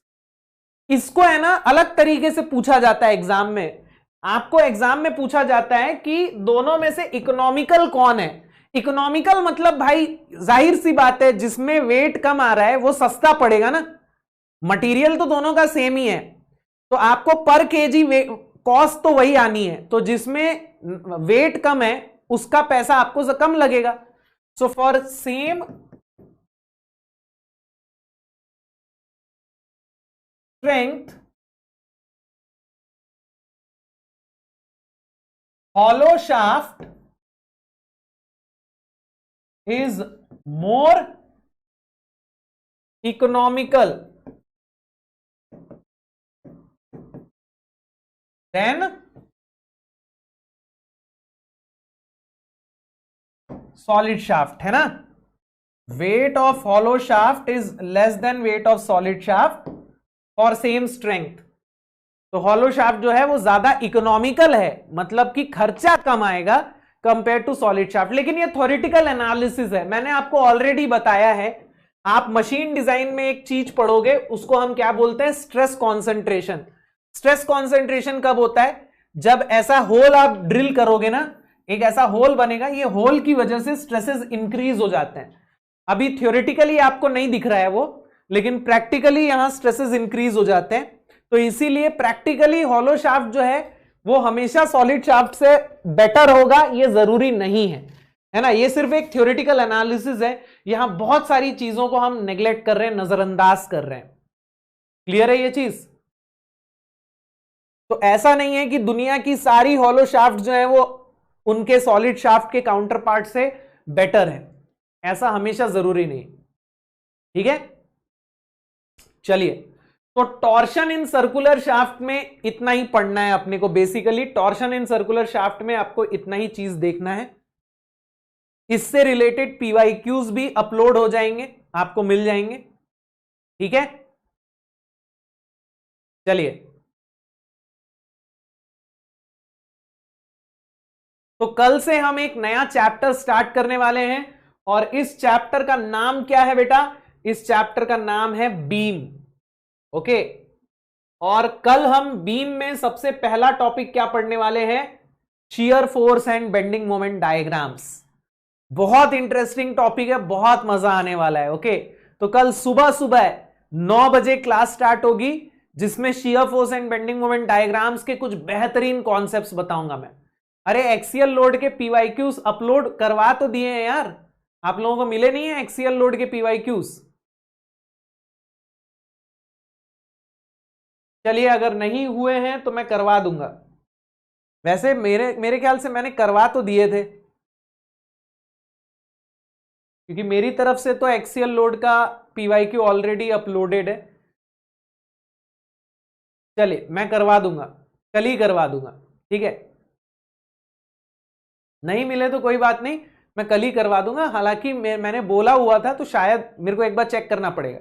इसको है ना अलग तरीके से पूछा जाता है एग्जाम में। आपको एग्जाम में पूछा जाता है कि दोनों में से इकोनॉमिकल कौन है। इकोनॉमिकल मतलब भाई जाहिर सी बात है जिसमें वेट कम आ रहा है वो सस्ता पड़ेगा ना, मटेरियल तो दोनों का सेम ही है, तो आपको पर केजी कॉस्ट तो वही आनी है। तो जिसमें वेट कम है उसका पैसा आपको कम लगेगा। सो for same strength hollow shaft is more economical than solid shaft, है ना। weight of hollow shaft is less than weight of solid shaft for same strength. तो हॉलो शाफ्ट जो है वो ज्यादा इकोनॉमिकल है, मतलब कि खर्चा कम आएगा कंपेयर टू सॉलिड शाफ्ट। लेकिन ये थ्योरेटिकल एनालिसिस है, मैंने आपको ऑलरेडी बताया है। आप मशीन डिजाइन में एक चीज पढ़ोगे उसको हम क्या बोलते हैं स्ट्रेस कॉन्सेंट्रेशन। स्ट्रेस कॉन्सेंट्रेशन कब होता है, जब ऐसा होल आप ड्रिल करोगे ना, एक ऐसा होल बनेगा, ये होल की वजह से स्ट्रेसेस इंक्रीज हो जाते हैं। अभी थ्योरेटिकली आपको नहीं दिख रहा है वो, लेकिन प्रैक्टिकली यहां स्ट्रेसेस इंक्रीज हो जाते हैं। तो इसीलिए प्रैक्टिकली हॉलो शाफ्ट जो है वो हमेशा सॉलिड शाफ्ट से बेटर होगा ये जरूरी नहीं है ना। ये सिर्फ एक थ्योरेटिकल एनालिसिस है, यहां बहुत सारी चीजों को हम नेग्लेक्ट कर रहे हैं, नजरअंदाज कर रहे हैं। क्लियर है ये चीज। तो ऐसा नहीं है कि दुनिया की सारी हॉलो शाफ्ट जो है वो उनके सॉलिड शाफ्ट के काउंटर पार्ट से बेटर है, ऐसा हमेशा जरूरी नहीं। ठीक है चलिए, तो टॉर्शन इन सर्कुलर शाफ्ट में इतना ही पढ़ना है अपने को। Basically torsion in circular shaft में आपको इतना ही चीज देखना है। इससे रिलेटेड पीवाईक्यूज भी अपलोड हो जाएंगे, आपको मिल जाएंगे। ठीक है चलिए, तो कल से हम एक नया चैप्टर स्टार्ट करने वाले हैं और इस चैप्टर का नाम क्या है बेटा, इस चैप्टर का नाम है बीम। ओके, और कल हम बीम में सबसे पहला टॉपिक क्या पढ़ने वाले हैं, shear force and bending moment diagrams. बहुत इंटरेस्टिंग टॉपिक है, बहुत मजा आने वाला है। ओके, तो कल सुबह सुबह 9 बजे क्लास स्टार्ट होगी जिसमें shear force and bending moment diagrams के कुछ बेहतरीन कॉन्सेप्ट्स बताऊंगा मैं। अरे एक्सियल लोड के पीवाईक्यूज अपलोड करवा तो दिए हैं यार, आप लोगों को मिले नहीं है एक्सियल लोड के पीवाईक्यूज। चलिए अगर नहीं हुए हैं तो मैं करवा दूंगा, वैसे मेरे ख्याल से मैंने करवा तो दिए थे, क्योंकि मेरी तरफ से तो एक्सियल लोड का पीवाईक्यू ऑलरेडी अपलोडेड है। चलिए मैं करवा दूंगा, कल ही करवा दूंगा। ठीक है, नहीं मिले तो कोई बात नहीं, मैं कल ही करवा दूंगा। हालांकि मैंने बोला हुआ था तो शायद मेरे को एक बार चेक करना पड़ेगा।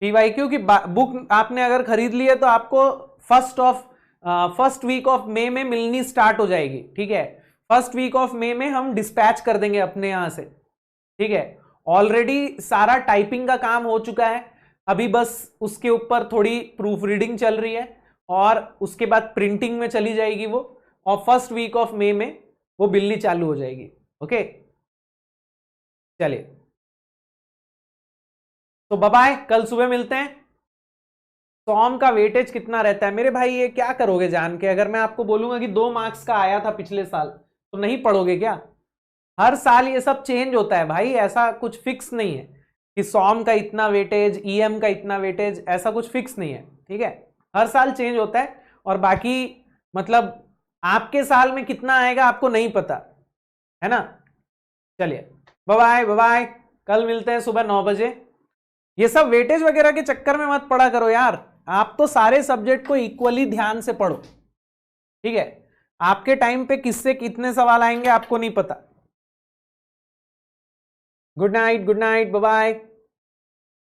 पीवाईक्यू की बुक आपने अगर खरीद ली है तो आपको फर्स्ट वीक ऑफ मई में मिलनी स्टार्ट हो जाएगी। ठीक है, फर्स्ट वीक ऑफ मई में हम डिस्पैच कर देंगे अपने यहां से। ठीक है, ऑलरेडी सारा टाइपिंग का काम हो चुका है, अभी बस उसके ऊपर थोड़ी प्रूफ रीडिंग चल रही है और उसके बाद प्रिंटिंग में चली जाएगी वो, और फर्स्ट वीक ऑफ मई में वो बिल्ली चालू हो जाएगी। ओके, चलिए तो बाय बाय, कल सुबह मिलते हैं। सॉम का वेटेज कितना रहता है मेरे भाई, ये क्या करोगे जान के? अगर मैं आपको बोलूंगा कि 2 मार्क्स का आया था पिछले साल तो नहीं पढ़ोगे क्या? हर साल ये सब चेंज होता है भाई, ऐसा कुछ फिक्स नहीं है कि सॉम का इतना वेटेज, ईएम का इतना वेटेज, ऐसा कुछ फिक्स नहीं है, ठीक है? हर साल चेंज होता है, और बाकी मतलब आपके साल में कितना आएगा आपको नहीं पता है ना। चलिए बाय बाय बाय बाय, कल मिलते हैं सुबह 9 बजे। ये सब वेटेज वगैरह के चक्कर में मत पड़ा करो यार, आप तो सारे सब्जेक्ट को इक्वली ध्यान से पढ़ो, ठीक है? आपके टाइम पे किससे कितने सवाल आएंगे आपको नहीं पता। Good night, good night, bye bye.